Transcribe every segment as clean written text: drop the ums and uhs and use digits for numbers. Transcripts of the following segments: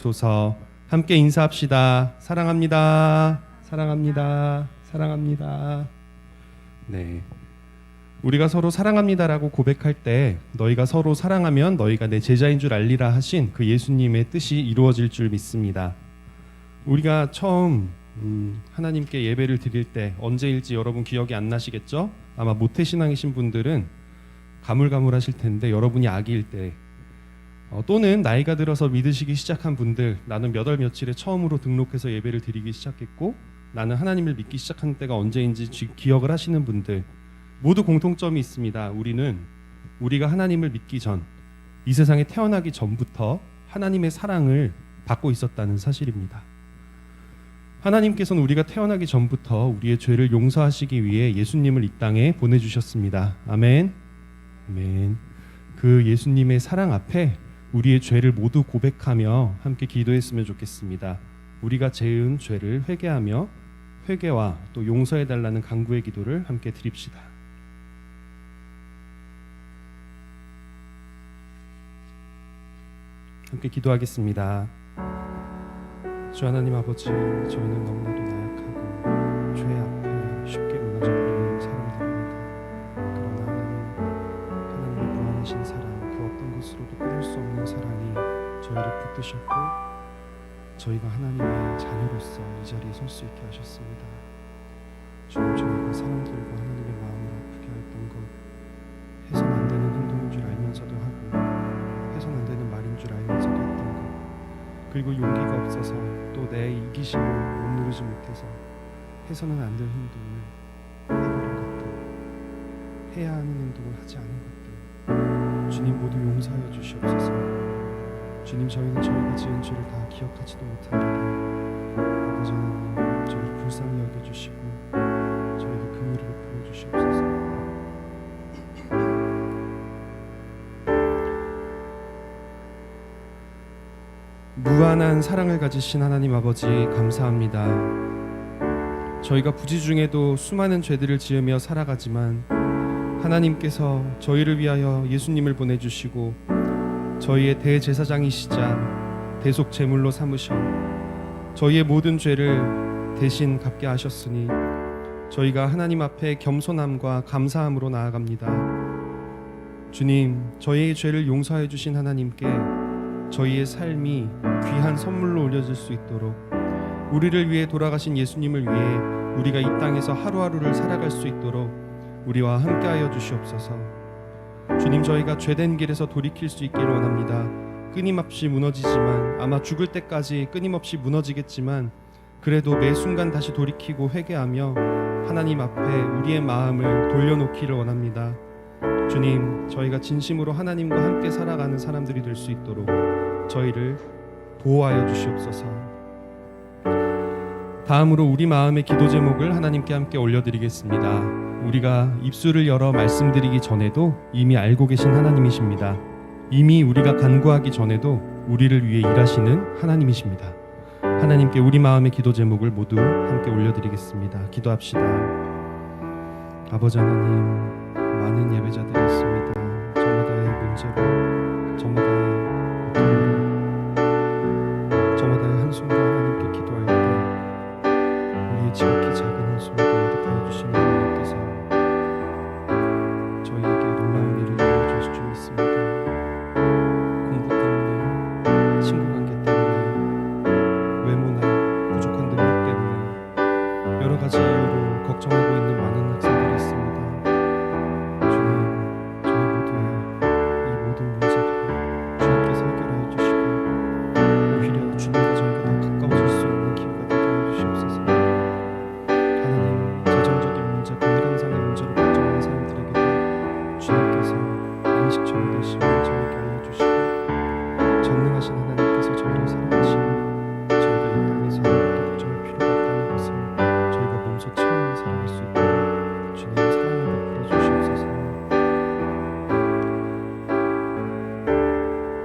소서. 함께 인사합시다. 사랑합니다. 사랑합니다. 사랑합니다. 네. 우리가 서로 사랑합니다라고 고백할 때 너희가 서로 사랑하면 너희가 내 제자인 줄 알리라 하신 그 예수님의 뜻이 이루어질 줄 믿습니다. 우리가 처음 하나님께 예배를 드릴 때 언제일지 여러분 기억이 안 나시겠죠? 아마 모태신앙이신 분들은 가물가물하실 텐데 여러분이 아기일 때 또는 나이가 들어서 믿으시기 시작한 분들, 나는 몇 월 며칠에 처음으로 등록해서 예배를 드리기 시작했고 나는 하나님을 믿기 시작한 때가 언제인지 기억을 하시는 분들 모두 공통점이 있습니다. 우리가 하나님을 믿기 전, 이 세상에 태어나기 전부터 하나님의 사랑을 받고 있었다는 사실입니다. 하나님께서는 우리가 태어나기 전부터 우리의 죄를 용서하시기 위해 예수님을 이 땅에 보내주셨습니다. 아멘. 아멘. 그 예수님의 사랑 앞에 우리의 죄를 모두 고백하며 함께 기도했으면 좋겠습니다. 우리가 지은 죄를 회개하며 회개와 또 용서해달라는 간구의 기도를 함께 드립시다. 함께 기도하겠습니다. 주 하나님 아버지, 저희는 너무나도 나약하고 죄 앞에 쉽게 무너져버리는 사람들입니다. 그러나 하나님의 무한하신 사랑, 그 어떤 것으로도 끊을 수 없는 사랑이 저희를 붙드셨고 저희가 하나님의 자녀로서 이 자리에 설 수 있게 하셨습니다. 주님, 저희가 사람들과 하나님의 마음을 아프게 했던 것, 해서는 안 되는 행동인 줄 알면서도 하고 해서는 안 되는 말인 줄 알면서도 했던 것, 그리고 용기가 없어서 또 내 이기심을 못 누르지 못해서 해서는 안 될 행동을 해버린 것들, 해야 하는 행동을 하지 않은 것들, 주님 모두 용서하여 주시옵소서. 주님, 저희는 저희가 지은 죄를 다 기억하지도 못하는데 아버지 하나님, 저희를 불쌍히 여겨주시고 저희에게 긍휼을 베풀어 주시옵소서. 무한한 사랑을 가지신 하나님 아버지, 감사합니다. 저희가 부지 중에도 수많은 죄들을 지으며 살아가지만 하나님께서 저희를 위하여 예수님을 보내주시고 저희의 대제사장이시자 대속 제물로 삼으셔 저희의 모든 죄를 대신 갚게 하셨으니 저희가 하나님 앞에 겸손함과 감사함으로 나아갑니다. 주님, 저희의 죄를 용서해 주신 하나님께 저희의 삶이 귀한 선물로 올려질 수 있도록 우리를 위해 돌아가신 예수님을 위해 우리가 이 땅에서 하루하루를 살아갈 수 있도록 우리와 함께하여 주시옵소서. 주님, 저희가 죄된 길에서 돌이킬 수 있기를 원합니다. 끊임없이 무너지지만 아마 죽을 때까지 끊임없이 무너지겠지만 그래도 매 순간 다시 돌이키고 회개하며 하나님 앞에 우리의 마음을 돌려놓기를 원합니다. 주님, 저희가 진심으로 하나님과 함께 살아가는 사람들이 될 수 있도록 저희를 보호하여 주시옵소서. 다음으로 우리 마음의 기도 제목을 하나님께 함께 올려드리겠습니다. 우리가 입술을 열어 말씀드리기 전에도 이미 알고 계신 하나님이십니다. 이미 우리가 간구하기 전에도 우리를 위해 일하시는 하나님이십니다. 하나님께 우리 마음의 기도 제목을 모두 함께 올려드리겠습니다. 기도합시다. 아버지 하나님, 많은 예배자들이 있습니다. 저마다의 문제로, 저마다의 고통으로, 저마다의 한숨과 하나님께 기도할 때 우리의 지극히 작은 한숨을 응답하여 주시는 하나님께서 저희에게 놀라운 일을 이루어주실 줄 믿습니다. 공부 때문에, 친구 관계 때문에, 외모나 부족한 능력 때문에 여러 가지 이유로 걱정하고 있는 많은 학생들이 있습니다.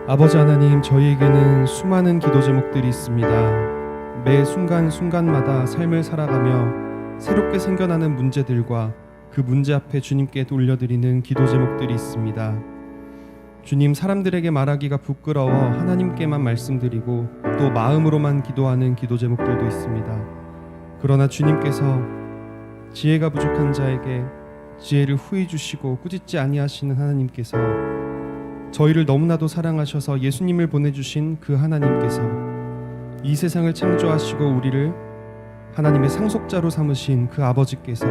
아버지 하나님, 저희에게는 수많은 기도 제목들이 있습니다. 매 순간순간마다 삶을 살아가며 새롭게 생겨나는 문제들과 그 문제 앞에 주님께 올려드리는 기도 제목들이 있습니다. 주님, 사람들에게 말하기가 부끄러워 하나님께만 말씀드리고 또 마음으로만 기도하는 기도 제목들도 있습니다. 그러나 주님께서 지혜가 부족한 자에게 지혜를 후히 주시고 꾸짖지 아니하시는 하나님께서, 저희를 너무나도 사랑하셔서 예수님을 보내주신 그 하나님께서, 이 세상을 창조하시고 우리를 하나님의 상속자로 삼으신 그 아버지께서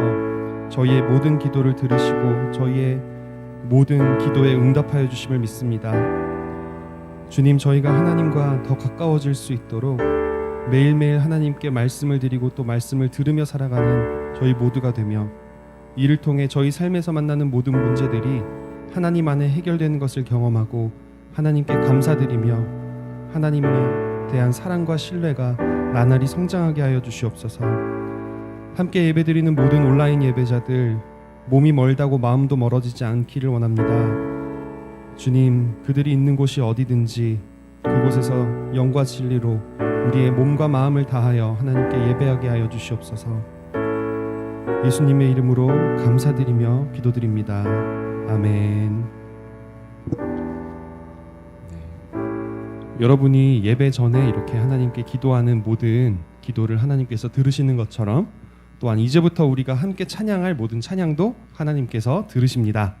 저희의 모든 기도를 들으시고 저희의 모든 기도에 응답하여 주심을 믿습니다. 주님, 저희가 하나님과 더 가까워질 수 있도록 매일매일 하나님께 말씀을 드리고 또 말씀을 들으며 살아가는 저희 모두가 되며, 이를 통해 저희 삶에서 만나는 모든 문제들이 하나님 안에 해결되는 것을 경험하고 하나님께 감사드리며 하나님에 대한 사랑과 신뢰가 나날이 성장하게 하여 주시옵소서. 함께 예배드리는 모든 온라인 예배자들, 몸이 멀다고 마음도 멀어지지 않기를 원합니다. 주님, 그들이 있는 곳이 어디든지 그곳에서 영과 진리로 우리의 몸과 마음을 다하여 하나님께 예배하게 하여 주시옵소서. 예수님의 이름으로 감사드리며 기도드립니다. 아멘. 여러분이 예배 전에 이렇게 하나님께 기도하는 모든 기도를 하나님께서 들으시는 것처럼, 또한 이제부터 우리가 함께 찬양할 모든 찬양도 하나님께서 들으십니다.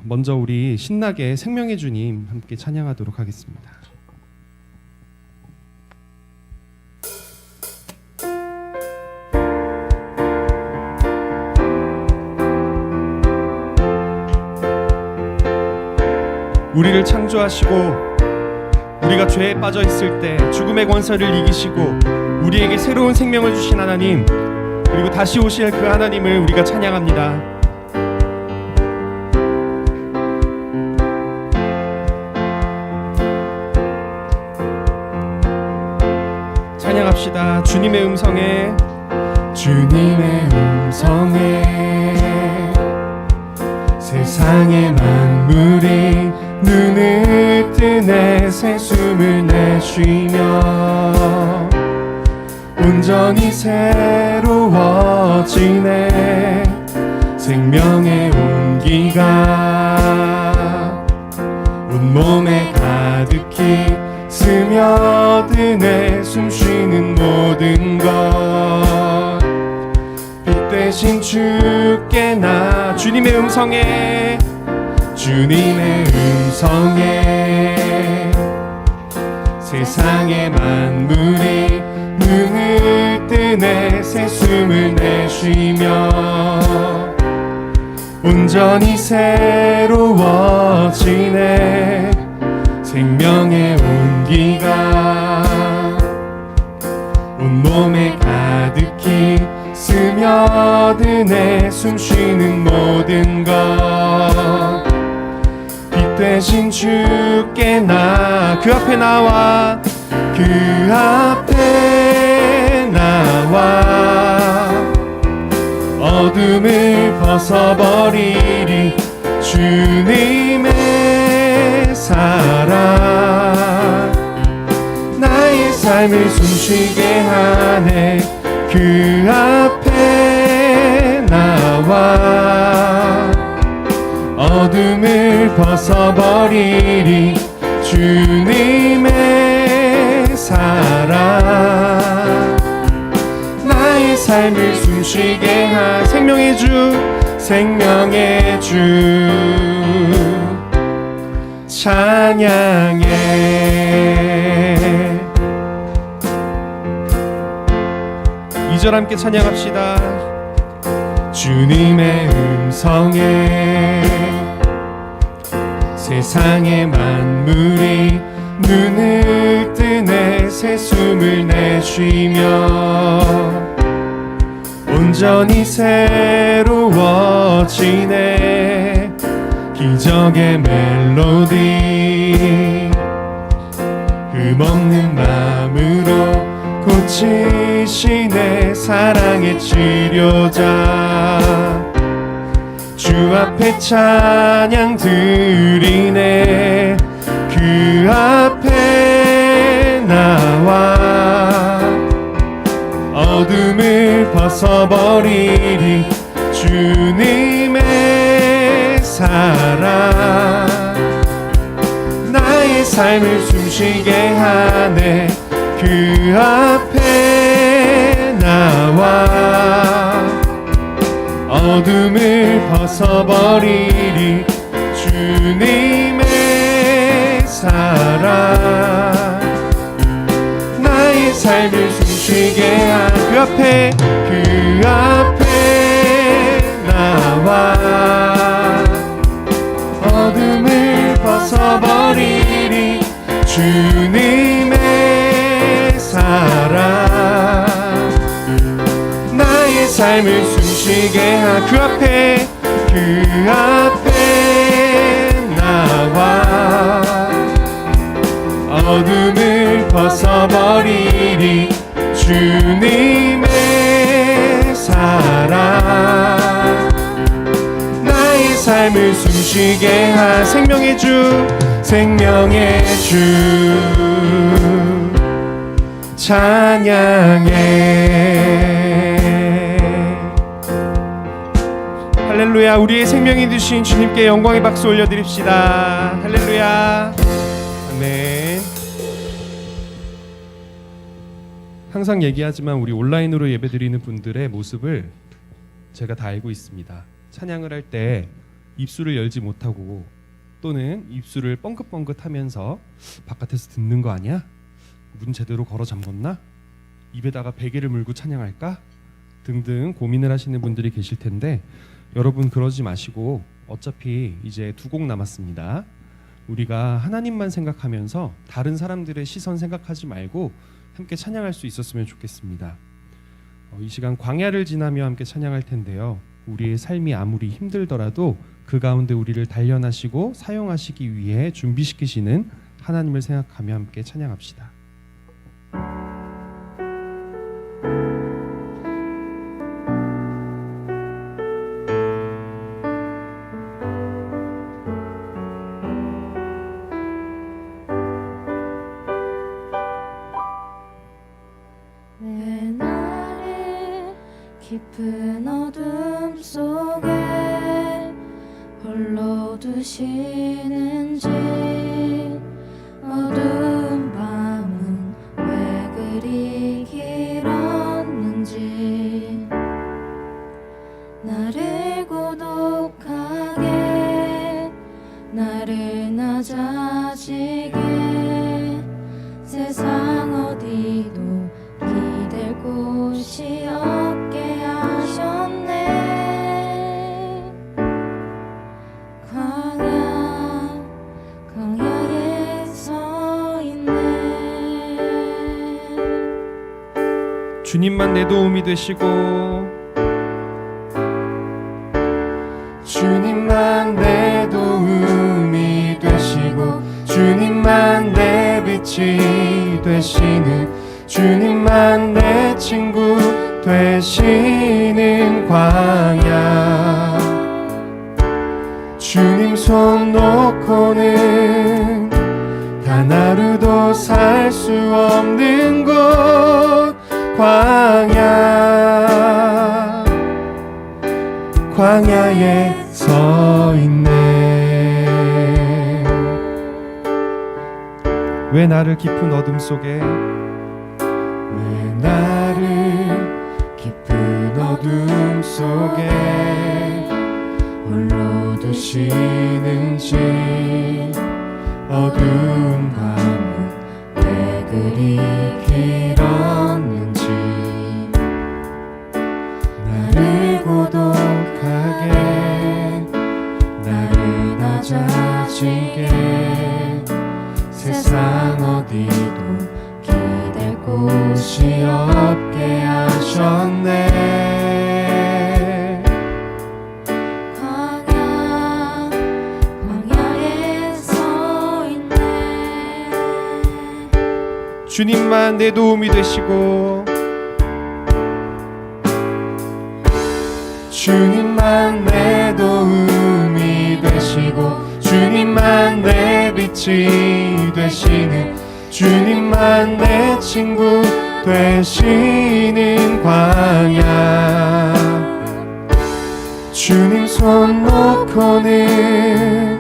먼저 우리 신나게 생명의 주님 함께 찬양하도록 하겠습니다. 우리를 창조하시고 우리가 죄에 빠져 있을 때 죽음의 권세를 이기시고 우리에게 새로운 생명을 주신 하나님, 그리고 다시 오실 그 하나님을 우리가 찬양합니다. 찬양합시다. 주님의 음성에, 주님의 음성에 세상의 만물이 눈을 뜨네 새 숨을 내쉬며 온전히 새로워지네 생명의 온기가 온몸에 가득히 스며드네 숨쉬는 모든 것 빛 대신 주께 나 주님의 음성에 주님의 음성에 세상의 만물이 눈을 뜨네 새 숨을 내쉬며 온전히 새로워지네 생명의 온기가 온몸에 가득히 스며드네 숨쉬는 모든 것 빛 대신 주께 나 그 앞에 나와 그 앞에 나와 어둠을 벗어버리리 주님의 사랑 나의 삶을 숨쉬게 하네 그 앞에 나와 어둠을 벗어버리리 주님의 사랑 나의 삶을 숨쉬게 하 생명의 주 생명의 주 찬양해 2절 함께 찬양합시다. 주님의 음성에 세상의 만물이 눈을 뜨네 새 숨을 내쉬며 온전히 새로워지네 기적의 멜로디 흠없는 마음으로 고치시네 사랑의 치료자 주 앞에 찬양 드리네 그 앞에 나와 어둠을 벗어버리리 주님의 사랑 삶을 숨쉬게 하네. 그 앞에 나와 어둠을 벗어버리리. 주님의 사랑 나의 삶을 숨쉬게 하. 그 앞에 나와 어둠을 벗어버리리. 주님의 사랑 나의 삶을 숨쉬게 하. 그 앞에 나와 어둠을 벗어버리리. 주님의 사랑 나의 삶을 숨쉬게 하. 생명의 주 찬양해. 할렐루야. 우리의 생명이 되신 주님께 영광의 박수 올려드립시다. 할렐루야. 아멘. 항상 얘기하지만 우리 온라인으로 예배드리는 분들의 모습을 제가 다 알고 있습니다. 찬양을 할 때 입술을 열지 못하고 또는 입술을 뻥긋뻥긋하면서 바깥에서 듣는 거 아니야? 문 제대로 걸어 잠궜나? 입에다가 베개를 물고 찬양할까? 등등 고민을 하시는 분들이 계실 텐데 여러분 그러지 마시고 어차피 이제 2곡 남았습니다. 우리가 하나님만 생각하면서 다른 사람들의 시선 생각하지 말고 함께 찬양할 수 있었으면 좋겠습니다. 이 시간 광야를 지나며 함께 찬양할 텐데요. 우리의 삶이 아무리 힘들더라도 그 가운데 우리를 단련하시고 사용하시기 위해 준비시키시는 하나님을 생각하며 함께 찬양합시다. 내 나를 깊은 어둠 속에 홀로 두시는지 어두운 밤은 왜 그리 길었는지 나를 고독하게 나를 낮아지게 세상 어디도 기댈 곳이 없게 하셨네. 광야에 서 있네. 주님만 내 도움이 되시고 주님만 내 도움이 되시고 주님만 내 빛이 되시는 주님만 내 친구 되시는 광야. 주님 손 놓고는 단 하루도 살 수 없는 곳 광야. 광야에 서 있네. 왜 나를 깊은 어둠 속에 왜 나를 깊은 어둠 속에 홀로 두시는지 어두운 밤은 왜 그리 길었는지 나를 고독하게 나를 낮아지게 세상 어디도 기댈 곳이 없게 하셨네. 광야에 서 있네. 주님만 내 도움이 되시고 주님만 내 도움이 되시고 주님만 내 빛이 되시는 주님만 내 친구 되시는 광야. 주님 손 놓고는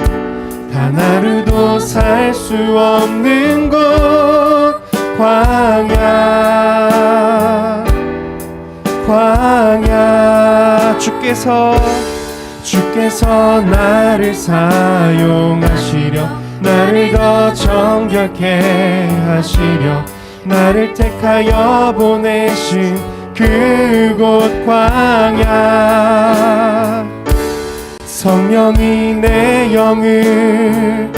단 하루도 살 수 없는 곳 광야 광야 주께서 나를 사용하시려 나를 더 정결케 하시려 나를 택하여 보내신 그곳 광야 성령이 내 영을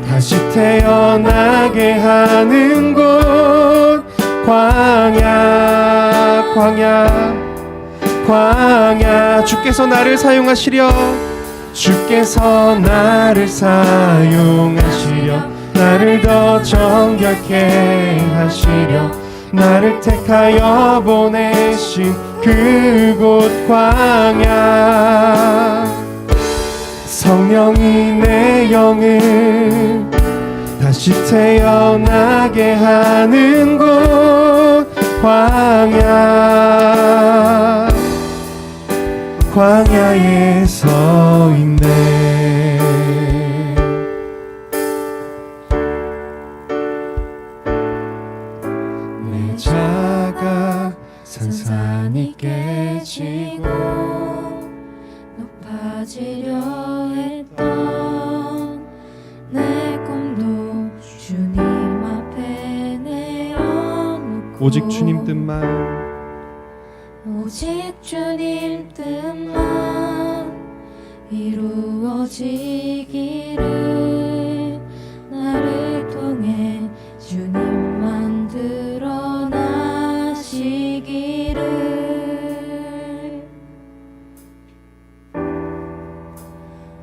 다시 태어나게 하는 곳 광야 광야 주께서 나를 사용하시려 주께서 나를 사용하시려 나를 더 정결케 하시려 나를 택하여 보내신 그곳 광야 성령이 내 영을 다시 태어나게 하는 곳 광야에 서 있네. 내 자가 산산이 깨지고 높아지려 했던 내 꿈도 주님 앞에 내어놓고 오직 주님 뜻만 오직 주님 뜻만 이루어지기를 나를 통해 주님만 드러나시기를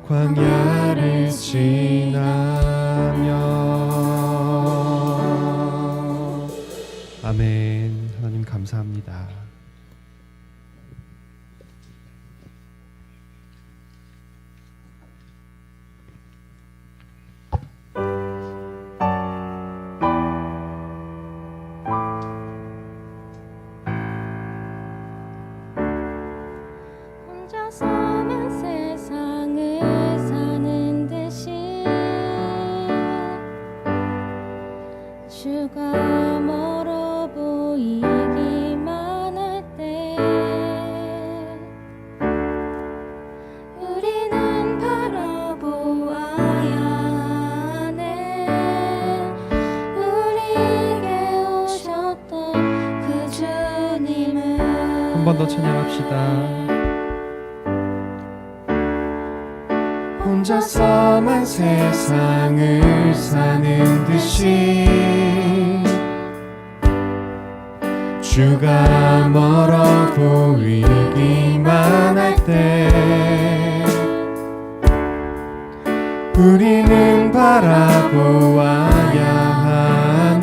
광야를 지나며 아멘. 하나님 감사합니다. 혼자서만 세상을 사는 대신 주가 멀어 보이기만 할 때 우리는 바라보아야 하네 우리에게 오셨던 그 주님을 한 번 더 찬양합시다. 혼자서만 세상을 사는 듯이 주가 멀어 보이기만 할 때 우리는 바라보아야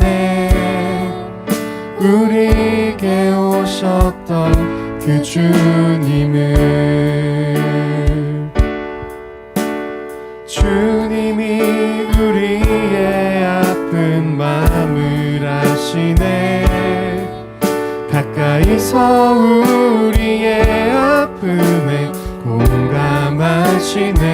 하네 우리에게 오셨던 그 주님을 주님이 우리의 아픈 마음을 아시네 가까이서 우리의 아픔에 공감하시네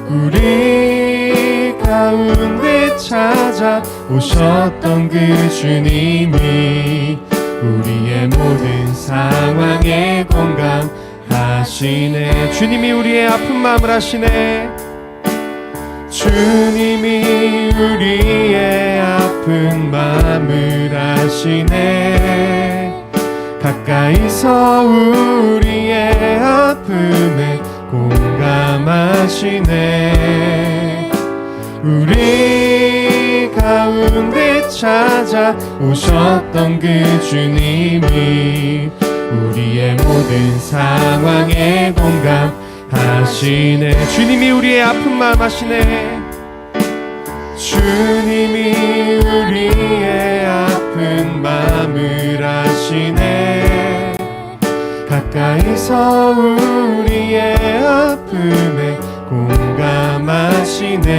우리 가운데 찾아오셨던 그 주님이 우리의 모든 상황에 공감하시네 주님이 우리의 아픈 마음을 아시네 주님이 우리의 아픈 마음을 아시네 가까이서 우리의 아픔에 공감하시네 우리 가운데 찾아오셨던 그 주님이 우리의 모든 상황에 공감하시네 주님이 우리의 아픈 마음 아시네 주님이 우리의 아픈 마음을 아시네 가까이서 우리의 아픔에 공감하시네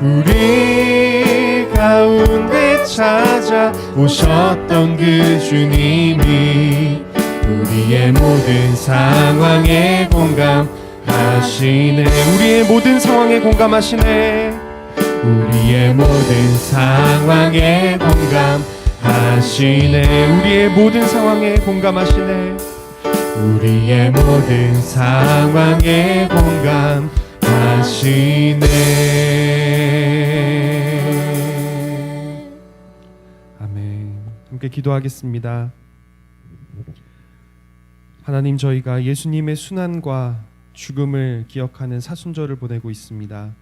우리 가운데 찾아오셨던 그 주님이 우리의 모든 상황에 하시네. 우리의 모든 상황에 공감하시네. 우리의 모든 상황에 공감하시네. 우리의 모든 상황에 공감하시네. 우리의 모든 상황에 공감하시네. 아멘. 함께 기도하겠습니다. 하나님, 저희가 예수님의 순환과 죽음을 기억하는 사순절을 보내고 있습니다.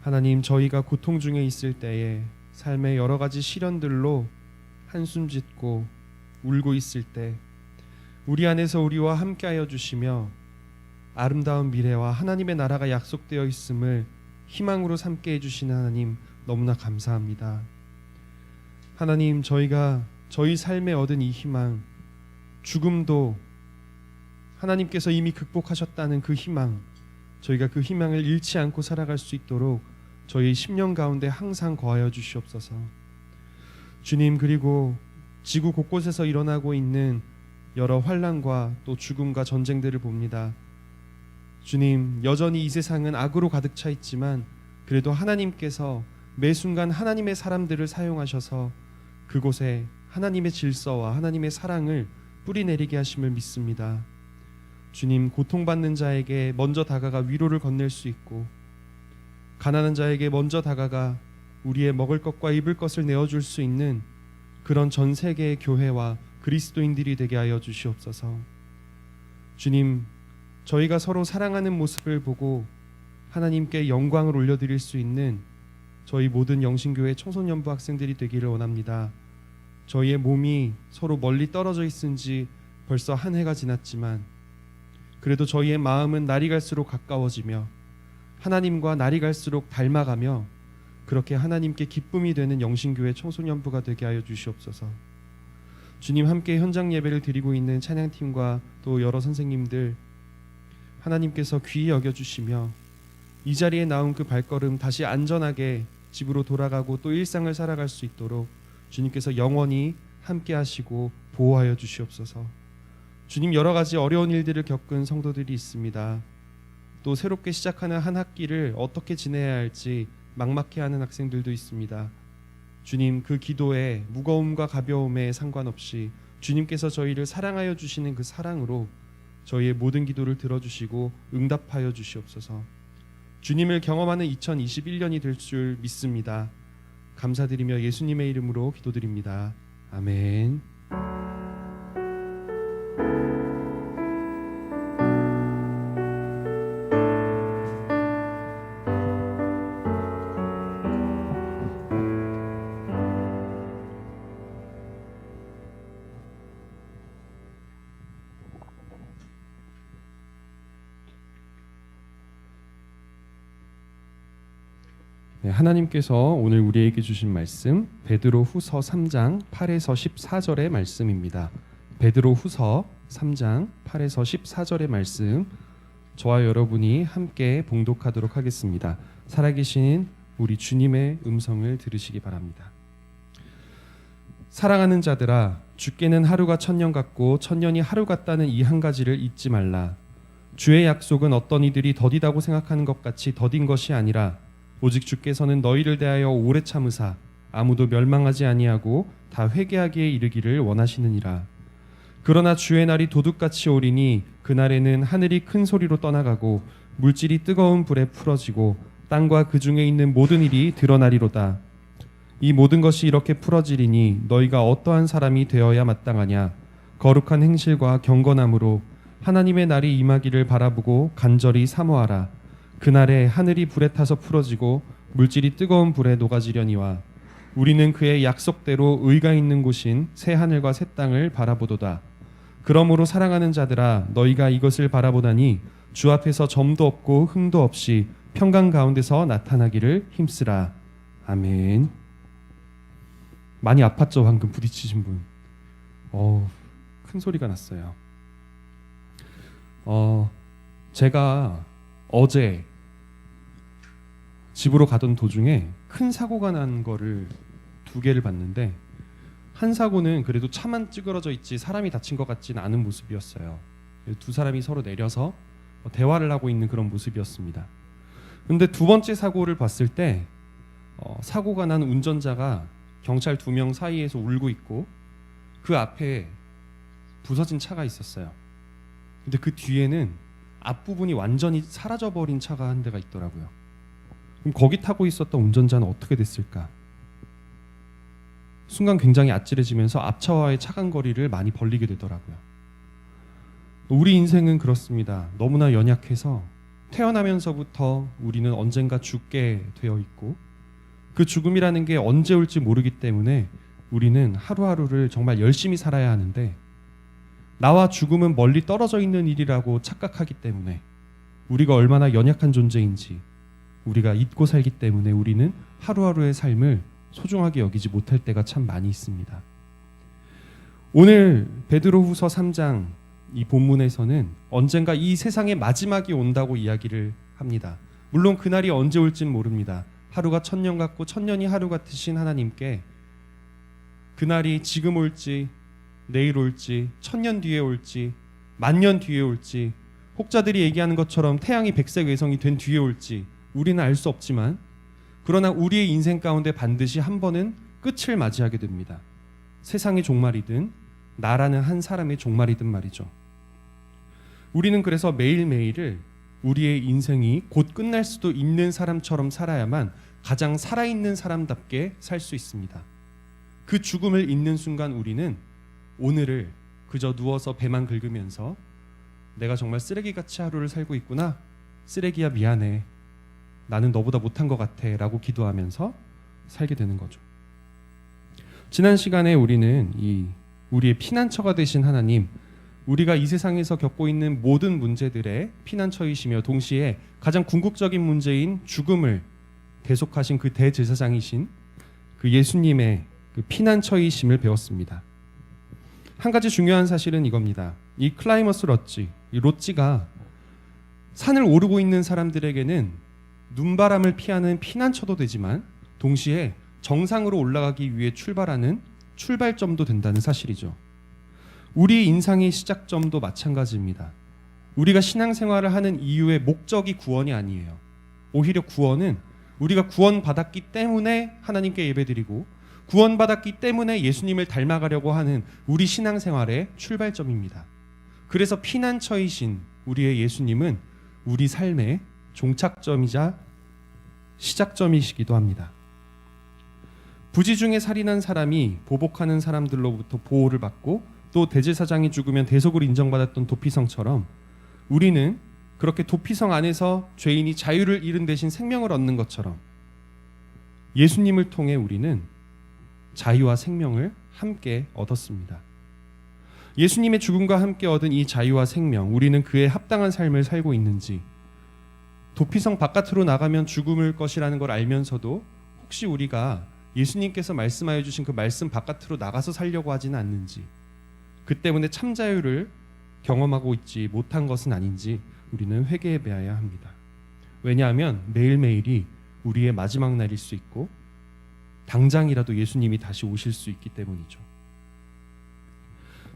하나님, 저희가 고통 중에 있을 때에 삶의 여러 가지 시련들로 한숨 짓고 울고 있을 때 우리 안에서 우리와 함께하여 주시며 아름다운 미래와 하나님의 나라가 약속되어 있음을 희망으로 삼게 해주시는 하나님, 너무나 감사합니다. 하나님, 저희가 저희 삶에 얻은 이 희망, 죽음도 하나님께서 이미 극복하셨다는 그 희망, 저희가 그 희망을 잃지 않고 살아갈 수 있도록 저희 심령 가운데 항상 거하여 주시옵소서. 주님, 그리고 지구 곳곳에서 일어나고 있는 여러 환난과 또 죽음과 전쟁들을 봅니다. 주님, 여전히 이 세상은 악으로 가득 차 있지만 그래도 하나님께서 매 순간 하나님의 사람들을 사용하셔서 그곳에 하나님의 질서와 하나님의 사랑을 뿌리내리게 하심을 믿습니다. 주님, 고통받는 자에게 먼저 다가가 위로를 건넬 수 있고 가난한 자에게 먼저 다가가 우리의 먹을 것과 입을 것을 내어줄 수 있는 그런 전 세계의 교회와 그리스도인들이 되게 하여 주시옵소서. 주님, 저희가 서로 사랑하는 모습을 보고 하나님께 영광을 올려드릴 수 있는 저희 모든 영신교회 청소년부 학생들이 되기를 원합니다. 저희의 몸이 서로 멀리 떨어져 있은 지 벌써 한 해가 지났지만 그래도 저희의 마음은 날이 갈수록 가까워지며 하나님과 날이 갈수록 닮아가며 그렇게 하나님께 기쁨이 되는 영신교회 청소년부가 되게 하여 주시옵소서. 주님, 함께 현장 예배를 드리고 있는 찬양팀과 또 여러 선생님들, 하나님께서 귀히 여겨주시며 이 자리에 나온 그 발걸음 다시 안전하게 집으로 돌아가고 또 일상을 살아갈 수 있도록 주님께서 영원히 함께 하시고 보호하여 주시옵소서. 주님, 여러 가지 어려운 일들을 겪은 성도들이 있습니다. 또 새롭게 시작하는 한 학기를 어떻게 지내야 할지 막막해하는 학생들도 있습니다. 주님, 그 기도에 무거움과 가벼움에 상관없이 주님께서 저희를 사랑하여 주시는 그 사랑으로 저희의 모든 기도를 들어주시고 응답하여 주시옵소서. 주님을 경험하는 2021년이 될 줄 믿습니다. 감사드리며 예수님의 이름으로 기도드립니다. 아멘. 네, 하나님께서 오늘 우리에게 주신 말씀 베드로 후서 3장 8에서 14절의 말씀입니다. 베드로 후서 3장 8에서 14절의 말씀, 저와 여러분이 함께 봉독하도록 하겠습니다. 살아계신 우리 주님의 음성을 들으시기 바랍니다. 사랑하는 자들아, 주께는 하루가 천년 같고 천년이 하루 같다는 이 한 가지를 잊지 말라. 주의 약속은 어떤 이들이 더디다고 생각하는 것 같이 더딘 것이 아니라 오직 주께서는 너희를 대하여 오래 참으사 아무도 멸망하지 아니하고 다 회개하기에 이르기를 원하시느니라. 그러나 주의 날이 도둑같이 오리니 그날에는 하늘이 큰 소리로 떠나가고 물질이 뜨거운 불에 풀어지고 땅과 그 중에 있는 모든 일이 드러나리로다. 이 모든 것이 이렇게 풀어지리니 너희가 어떠한 사람이 되어야 마땅하냐. 거룩한 행실과 경건함으로 하나님의 날이 임하기를 바라보고 간절히 사모하라. 그날에 하늘이 불에 타서 풀어지고 물질이 뜨거운 불에 녹아지려니와 우리는 그의 약속대로 의가 있는 곳인 새 하늘과 새 땅을 바라보도다. 그러므로 사랑하는 자들아, 너희가 이것을 바라보다니 주 앞에서 점도 없고 흠도 없이 평강 가운데서 나타나기를 힘쓰라. 아멘. 많이 아팠죠? 방금 부딪히신 분. 큰 소리가 났어요. 제가 어제 집으로 가던 도중에 큰 사고가 난 거를 2개를 봤는데, 한 사고는 그래도 차만 찌그러져 있지 사람이 다친 것 같지는 않은 모습이었어요. 2 사람이 서로 내려서 대화를 하고 있는 그런 모습이었습니다. 근데 두 번째 사고를 봤을 때 사고가 난 운전자가 경찰 2명 사이에서 울고 있고 그 앞에 부서진 차가 있었어요. 근데 그 뒤에는 앞부분이 완전히 사라져버린 차가 한 대가 있더라고요. 그럼 거기 타고 있었던 운전자는 어떻게 됐을까? 순간 굉장히 아찔해지면서 앞차와의 차간 거리를 많이 벌리게 되더라고요. 우리 인생은 그렇습니다. 너무나 연약해서 태어나면서부터 우리는 언젠가 죽게 되어 있고 그 죽음이라는 게 언제 올지 모르기 때문에 우리는 하루하루를 정말 열심히 살아야 하는데 나와 죽음은 멀리 떨어져 있는 일이라고 착각하기 때문에 우리가 얼마나 연약한 존재인지 우리가 잊고 살기 때문에 우리는 하루하루의 삶을 소중하게 여기지 못할 때가 참 많이 있습니다. 오늘 베드로후서 3장 이 본문에서는 언젠가 이 세상의 마지막이 온다고 이야기를 합니다. 물론 그날이 언제 올진 모릅니다. 하루가 천년 같고 천년이 하루 같으신 하나님께 그날이 지금 올지 내일 올지 천년 뒤에 올지 만년 뒤에 올지 혹자들이 얘기하는 것처럼 태양이 백색 외성이 된 뒤에 올지 우리는 알 수 없지만 그러나 우리의 인생 가운데 반드시 한 번은 끝을 맞이하게 됩니다. 세상의 종말이든 나라는 한 사람의 종말이든 말이죠. 우리는 그래서 매일매일을 우리의 인생이 곧 끝날 수도 있는 사람처럼 살아야만 가장 살아있는 사람답게 살 수 있습니다. 그 죽음을 잊는 순간 우리는 오늘을 그저 누워서 배만 긁으면서 내가 정말 쓰레기같이 하루를 살고 있구나. 쓰레기야 미안해. 나는 너보다 못한 것 같아 라고 기도하면서 살게 되는 거죠. 지난 시간에 우리는 우리의 피난처가 되신 하나님, 우리가 이 세상에서 겪고 있는 모든 문제들의 피난처이시며 동시에 가장 궁극적인 문제인 죽음을 대속하신 그 대제사장이신 그 예수님의 그 피난처이심을 배웠습니다. 한 가지 중요한 사실은 이겁니다. 이 클라이머스 롯지가 산을 오르고 있는 사람들에게는 눈바람을 피하는 피난처도 되지만 동시에 정상으로 올라가기 위해 출발하는 출발점도 된다는 사실이죠. 우리 인생의 시작점도 마찬가지입니다. 우리가 신앙생활을 하는 이유의 목적이 구원이 아니에요. 오히려 구원은 우리가 구원받았기 때문에 하나님께 예배드리고 구원받았기 때문에 예수님을 닮아가려고 하는 우리 신앙생활의 출발점입니다. 그래서 피난처이신 우리의 예수님은 우리 삶의 종착점이자 시작점이시기도 합니다. 부지 중에 살인한 사람이 보복하는 사람들로부터 보호를 받고 또 대제사장이 죽으면 대속을 인정받았던 도피성처럼 우리는 그렇게 도피성 안에서 죄인이 자유를 잃은 대신 생명을 얻는 것처럼 예수님을 통해 우리는 자유와 생명을 함께 얻었습니다. 예수님의 죽음과 함께 얻은 이 자유와 생명, 우리는 그에 합당한 삶을 살고 있는지, 도피성 바깥으로 나가면 죽음일 것이라는 걸 알면서도 혹시 우리가 예수님께서 말씀하여 주신 그 말씀 바깥으로 나가서 살려고 하지는 않는지, 그 때문에 참 자유를 경험하고 있지 못한 것은 아닌지 우리는 회개해 봐야 합니다. 왜냐하면 매일매일이 우리의 마지막 날일 수 있고 당장이라도 예수님이 다시 오실 수 있기 때문이죠.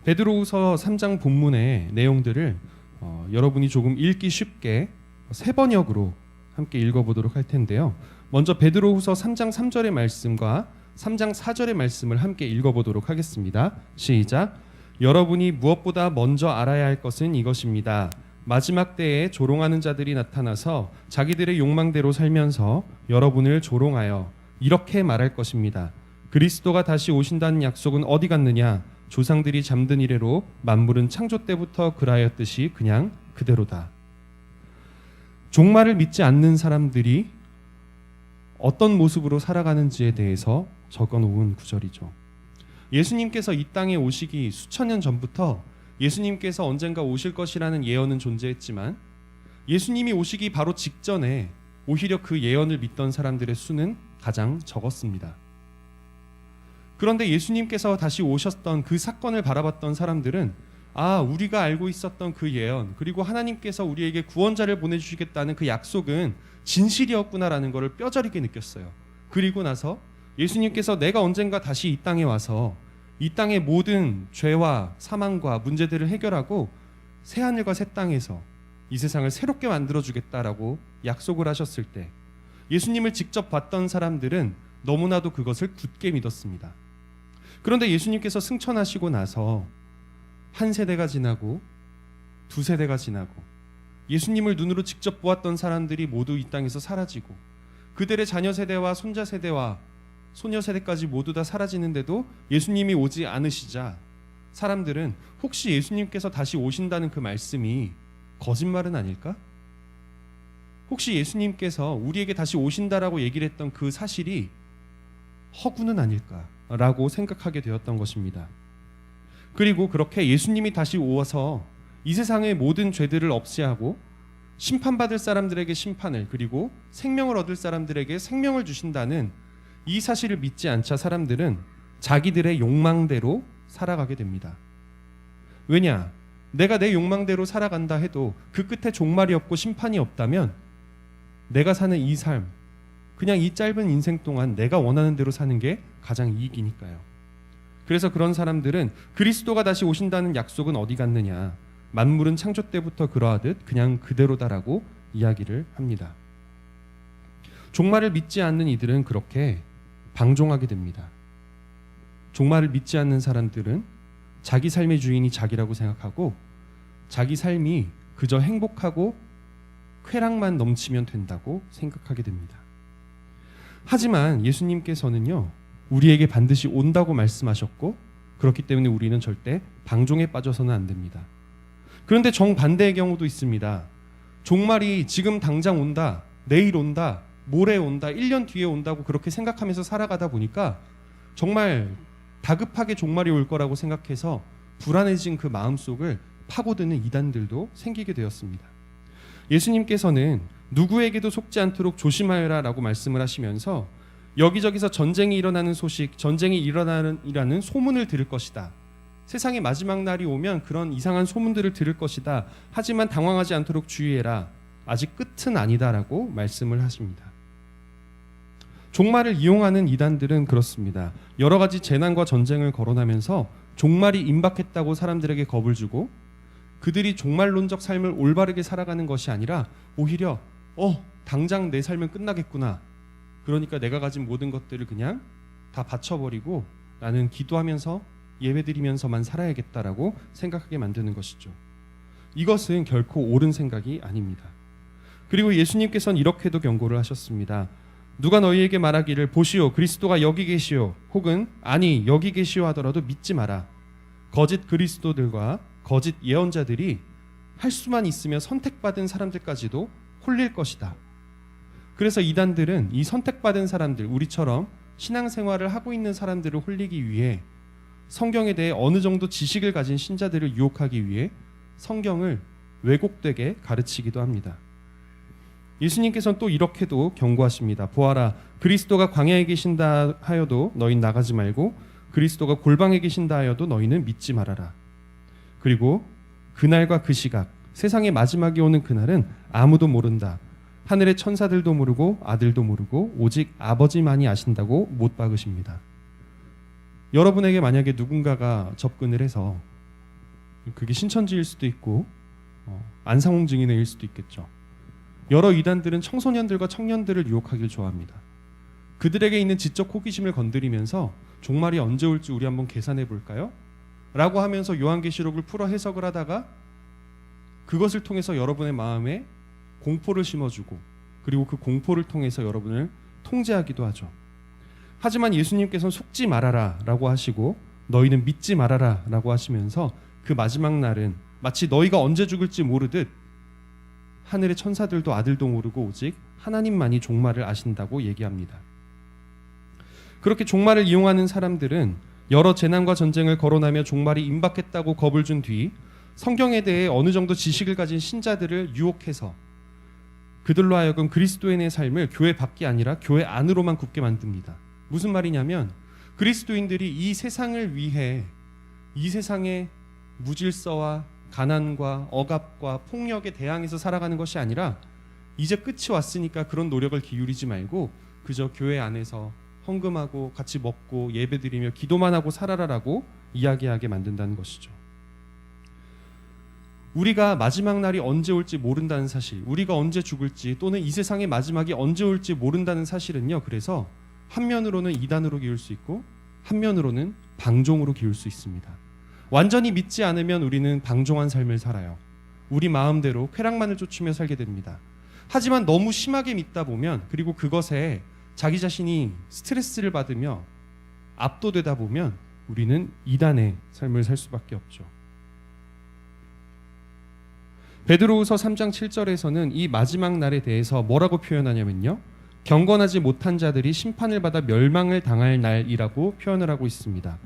베드로후서 3장 본문의 내용들을 여러분이 조금 읽기 쉽게 세 번역으로 함께 읽어보도록 할 텐데요. 먼저 베드로후서 3장 3절의 말씀과 3장 4절의 말씀을 함께 읽어보도록 하겠습니다. 시작. 여러분이 무엇보다 먼저 알아야 할 것은 이것입니다. 마지막 때에 조롱하는 자들이 나타나서 자기들의 욕망대로 살면서 여러분을 조롱하여 이렇게 말할 것입니다. 그리스도가 다시 오신다는 약속은 어디 갔느냐? 조상들이 잠든 이래로 만물은 창조 때부터 그라였듯이 그냥 그대로다. 종말을 믿지 않는 사람들이 어떤 모습으로 살아가는지에 대해서 적어놓은 구절이죠. 예수님께서 이 땅에 오시기 수천 년 전부터 예수님께서 언젠가 오실 것이라는 예언은 존재했지만 예수님이 오시기 바로 직전에 오히려 그 예언을 믿던 사람들의 수는 가장 적었습니다. 그런데 예수님께서 다시 오셨던 그 사건을 바라봤던 사람들은 우리가 알고 있었던 그 예언, 그리고 하나님께서 우리에게 구원자를 보내주시겠다는 그 약속은 진실이었구나라는 것을 뼈저리게 느꼈어요. 그리고 나서 예수님께서 내가 언젠가 다시 이 땅에 와서 이 땅의 모든 죄와 사망과 문제들을 해결하고 새하늘과 새 땅에서 이 세상을 새롭게 만들어주겠다라고 약속을 하셨을 때 예수님을 직접 봤던 사람들은 너무나도 그것을 굳게 믿었습니다. 그런데 예수님께서 승천하시고 나서 한 세대가 지나고 두 세대가 지나고 예수님을 눈으로 직접 보았던 사람들이 모두 이 땅에서 사라지고 그들의 자녀 세대와 손자 세대와 소녀 세대까지 모두 다 사라지는데도 예수님이 오지 않으시자 사람들은 혹시 예수님께서 다시 오신다는 그 말씀이 거짓말은 아닐까? 혹시 예수님께서 우리에게 다시 오신다라고 얘기를 했던 그 사실이 허구는 아닐까라고 생각하게 되었던 것입니다. 그리고 그렇게 예수님이 다시 오어서 이 세상의 모든 죄들을 없애하고 심판받을 사람들에게 심판을 그리고 생명을 얻을 사람들에게 생명을 주신다는 이 사실을 믿지 않자 사람들은 자기들의 욕망대로 살아가게 됩니다. 왜냐? 내가 내 욕망대로 살아간다 해도 그 끝에 종말이 없고 심판이 없다면 내가 사는 이 삶, 그냥 이 짧은 인생 동안 내가 원하는 대로 사는 게 가장 이익이니까요. 그래서 그런 사람들은 그리스도가 다시 오신다는 약속은 어디 갔느냐? 만물은 창조 때부터 그러하듯 그냥 그대로다라고 이야기를 합니다. 종말을 믿지 않는 이들은 그렇게 방종하게 됩니다. 종말을 믿지 않는 사람들은 자기 삶의 주인이 자기라고 생각하고 자기 삶이 그저 행복하고 쾌락만 넘치면 된다고 생각하게 됩니다. 하지만 예수님께서는요, 우리에게 반드시 온다고 말씀하셨고 그렇기 때문에 우리는 절대 방종에 빠져서는 안 됩니다. 그런데 정반대의 경우도 있습니다. 종말이 지금 당장 온다, 내일 온다, 모레 온다, 1년 뒤에 온다고 그렇게 생각하면서 살아가다 보니까 정말 다급하게 종말이 올 거라고 생각해서 불안해진 그 마음속을 파고드는 이단들도 생기게 되었습니다. 예수님께서는 누구에게도 속지 않도록 조심하여라 라고 말씀을 하시면서 여기저기서 전쟁이 일어나는 소식, 전쟁이 일어나는 소문을 들을 것이다. 세상의 마지막 날이 오면 그런 이상한 소문들을 들을 것이다. 하지만 당황하지 않도록 주의해라. 아직 끝은 아니다라고 말씀을 하십니다. 종말을 이용하는 이단들은 그렇습니다. 여러 가지 재난과 전쟁을 거론하면서 종말이 임박했다고 사람들에게 겁을 주고 그들이 종말론적 삶을 올바르게 살아가는 것이 아니라 오히려 당장 내 삶은 끝나겠구나. 그러니까 내가 가진 모든 것들을 그냥 다 바쳐버리고 나는 기도하면서 예배드리면서만 살아야겠다라고 생각하게 만드는 것이죠. 이것은 결코 옳은 생각이 아닙니다. 그리고 예수님께서는 이렇게도 경고를 하셨습니다. 누가 너희에게 말하기를 보시오 그리스도가 여기 계시오 혹은 아니 여기 계시오 하더라도 믿지 마라. 거짓 그리스도들과 거짓 예언자들이 할 수만 있으면 선택받은 사람들까지도 홀릴 것이다. 그래서 이단들은 이 선택받은 사람들, 우리처럼 신앙생활을 하고 있는 사람들을 홀리기 위해 성경에 대해 어느 정도 지식을 가진 신자들을 유혹하기 위해 성경을 왜곡되게 가르치기도 합니다. 예수님께서는 또 이렇게도 경고하십니다. 보아라, 그리스도가 광야에 계신다 하여도 너희는 나가지 말고 그리스도가 골방에 계신다 하여도 너희는 믿지 말아라. 그리고 그날과 그 시각, 세상의 마지막이 오는 그날은 아무도 모른다. 하늘의 천사들도 모르고 아들도 모르고 오직 아버지만이 아신다고 못 박으십니다. 여러분에게 만약에 누군가가 접근을 해서 그게 신천지일 수도 있고 안상홍 증인일 수도 있겠죠. 여러 이단들은 청소년들과 청년들을 유혹하길 좋아합니다. 그들에게 있는 지적 호기심을 건드리면서 종말이 언제 올지 우리 한번 계산해 볼까요? 라고 하면서 요한계시록을 풀어 해석을 하다가 그것을 통해서 여러분의 마음에 공포를 심어주고 그리고 그 공포를 통해서 여러분을 통제하기도 하죠. 하지만 예수님께서는 속지 말아라 라고 하시고 너희는 믿지 말아라 라고 하시면서 그 마지막 날은 마치 너희가 언제 죽을지 모르듯 하늘의 천사들도 아들도 모르고 오직 하나님만이 종말을 아신다고 얘기합니다. 그렇게 종말을 이용하는 사람들은 여러 재난과 전쟁을 거론하며 종말이 임박했다고 겁을 준 뒤 성경에 대해 어느 정도 지식을 가진 신자들을 유혹해서 그들로 하여금 그리스도인의 삶을 교회 밖이 아니라 교회 안으로만 굽게 만듭니다. 무슨 말이냐면 그리스도인들이 이 세상을 위해 이 세상의 무질서와 가난과 억압과 폭력에 대항해서 살아가는 것이 아니라 이제 끝이 왔으니까 그런 노력을 기울이지 말고 그저 교회 안에서 헌금하고 같이 먹고 예배드리며 기도만 하고 살아라라고 이야기하게 만든다는 것이죠. 우리가 마지막 날이 언제 올지 모른다는 사실, 우리가 언제 죽을지 또는 이 세상의 마지막이 언제 올지 모른다는 사실은요. 그래서 한면으로는 이단으로 기울 수 있고 한면으로는 방종으로 기울 수 있습니다. 완전히 믿지 않으면 우리는 방종한 삶을 살아요. 우리 마음대로 쾌락만을 쫓으며 살게 됩니다. 하지만 너무 심하게 믿다 보면, 그리고 그것에 자기 자신이 스트레스를 받으며 압도되다 보면 우리는 이단의 삶을 살 수밖에 없죠. 베드로후서 3장 7절에서는 이 마지막 날에 대해서 뭐라고 표현하냐면요, 경건하지 못한 자들이 심판을 받아 멸망을 당할 날이라고 표현을 하고 있습니다.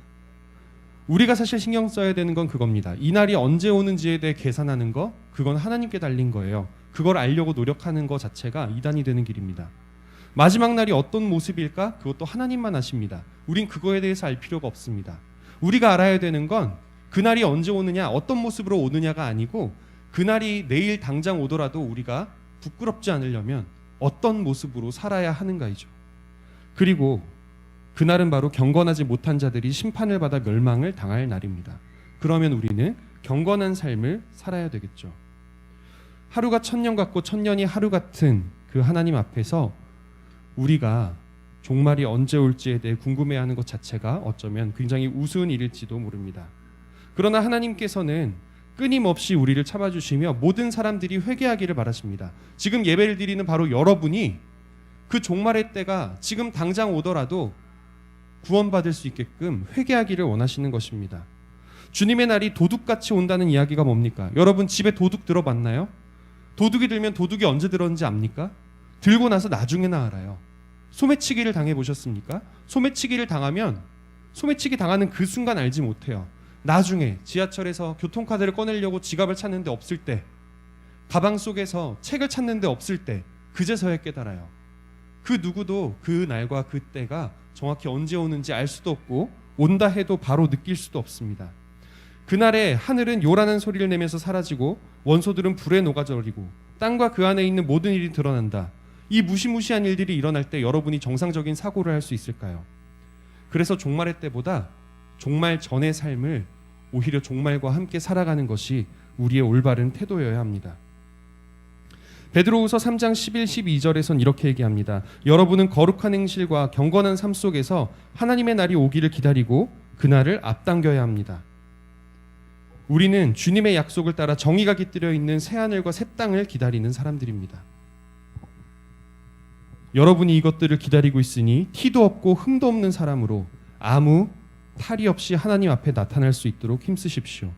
우리가 사실 신경 써야 되는 건 그겁니다. 이 날이 언제 오는지에 대해 계산하는 거, 그건 하나님께 달린 거예요. 그걸 알려고 노력하는 것 자체가 이단이 되는 길입니다. 마지막 날이 어떤 모습일까? 그것도 하나님만 아십니다. 우린 그거에 대해서 알 필요가 없습니다. 우리가 알아야 되는 건 그날이 언제 오느냐, 어떤 모습으로 오느냐가 아니고, 그날이 내일 당장 오더라도 우리가 부끄럽지 않으려면 어떤 모습으로 살아야 하는가이죠. 그리고 그날은 바로 경건하지 못한 자들이 심판을 받아 멸망을 당할 날입니다. 그러면 우리는 경건한 삶을 살아야 되겠죠. 하루가 천년 같고 천년이 하루 같은 그 하나님 앞에서 우리가 종말이 언제 올지에 대해 궁금해하는 것 자체가 어쩌면 굉장히 우스운 일일지도 모릅니다. 그러나 하나님께서는 끊임없이 우리를 참아주시며 모든 사람들이 회개하기를 바라십니다. 지금 예배를 드리는 바로 여러분이 그 종말의 때가 지금 당장 오더라도 구원받을 수 있게끔 회개하기를 원하시는 것입니다. 주님의 날이 도둑같이 온다는 이야기가 뭡니까? 여러분 집에 도둑 들어봤나요? 도둑이 들면 도둑이 언제 들었는지 압니까? 들고 나서 나중에나 알아요. 소매치기를 당해보셨습니까? 소매치기를 당하면 소매치기 당하는 그 순간 알지 못해요. 나중에 지하철에서 교통카드를 꺼내려고 지갑을 찾는데 없을 때, 가방 속에서 책을 찾는데 없을 때, 그제서야 깨달아요. 그 누구도 그 날과 그 때가 정확히 언제 오는지 알 수도 없고 온다 해도 바로 느낄 수도 없습니다. 그날에 하늘은 요란한 소리를 내면서 사라지고 원소들은 불에 녹아져버리고 땅과 그 안에 있는 모든 일이 드러난다. 이 무시무시한 일들이 일어날 때 여러분이 정상적인 사고를 할 수 있을까요? 그래서 종말의 때보다 종말 전의 삶을 오히려 종말과 함께 살아가는 것이 우리의 올바른 태도여야 합니다. 베드로후서 3장 11, 12절에선 이렇게 얘기합니다. 여러분은 거룩한 행실과 경건한 삶 속에서 하나님의 날이 오기를 기다리고 그날을 앞당겨야 합니다. 우리는 주님의 약속을 따라 정의가 깃들여 있는 새하늘과 새 땅을 기다리는 사람들입니다. 여러분이 이것들을 기다리고 있으니 티도 없고 흠도 없는 사람으로 아무 탈이 없이 하나님 앞에 나타날 수 있도록 힘쓰십시오.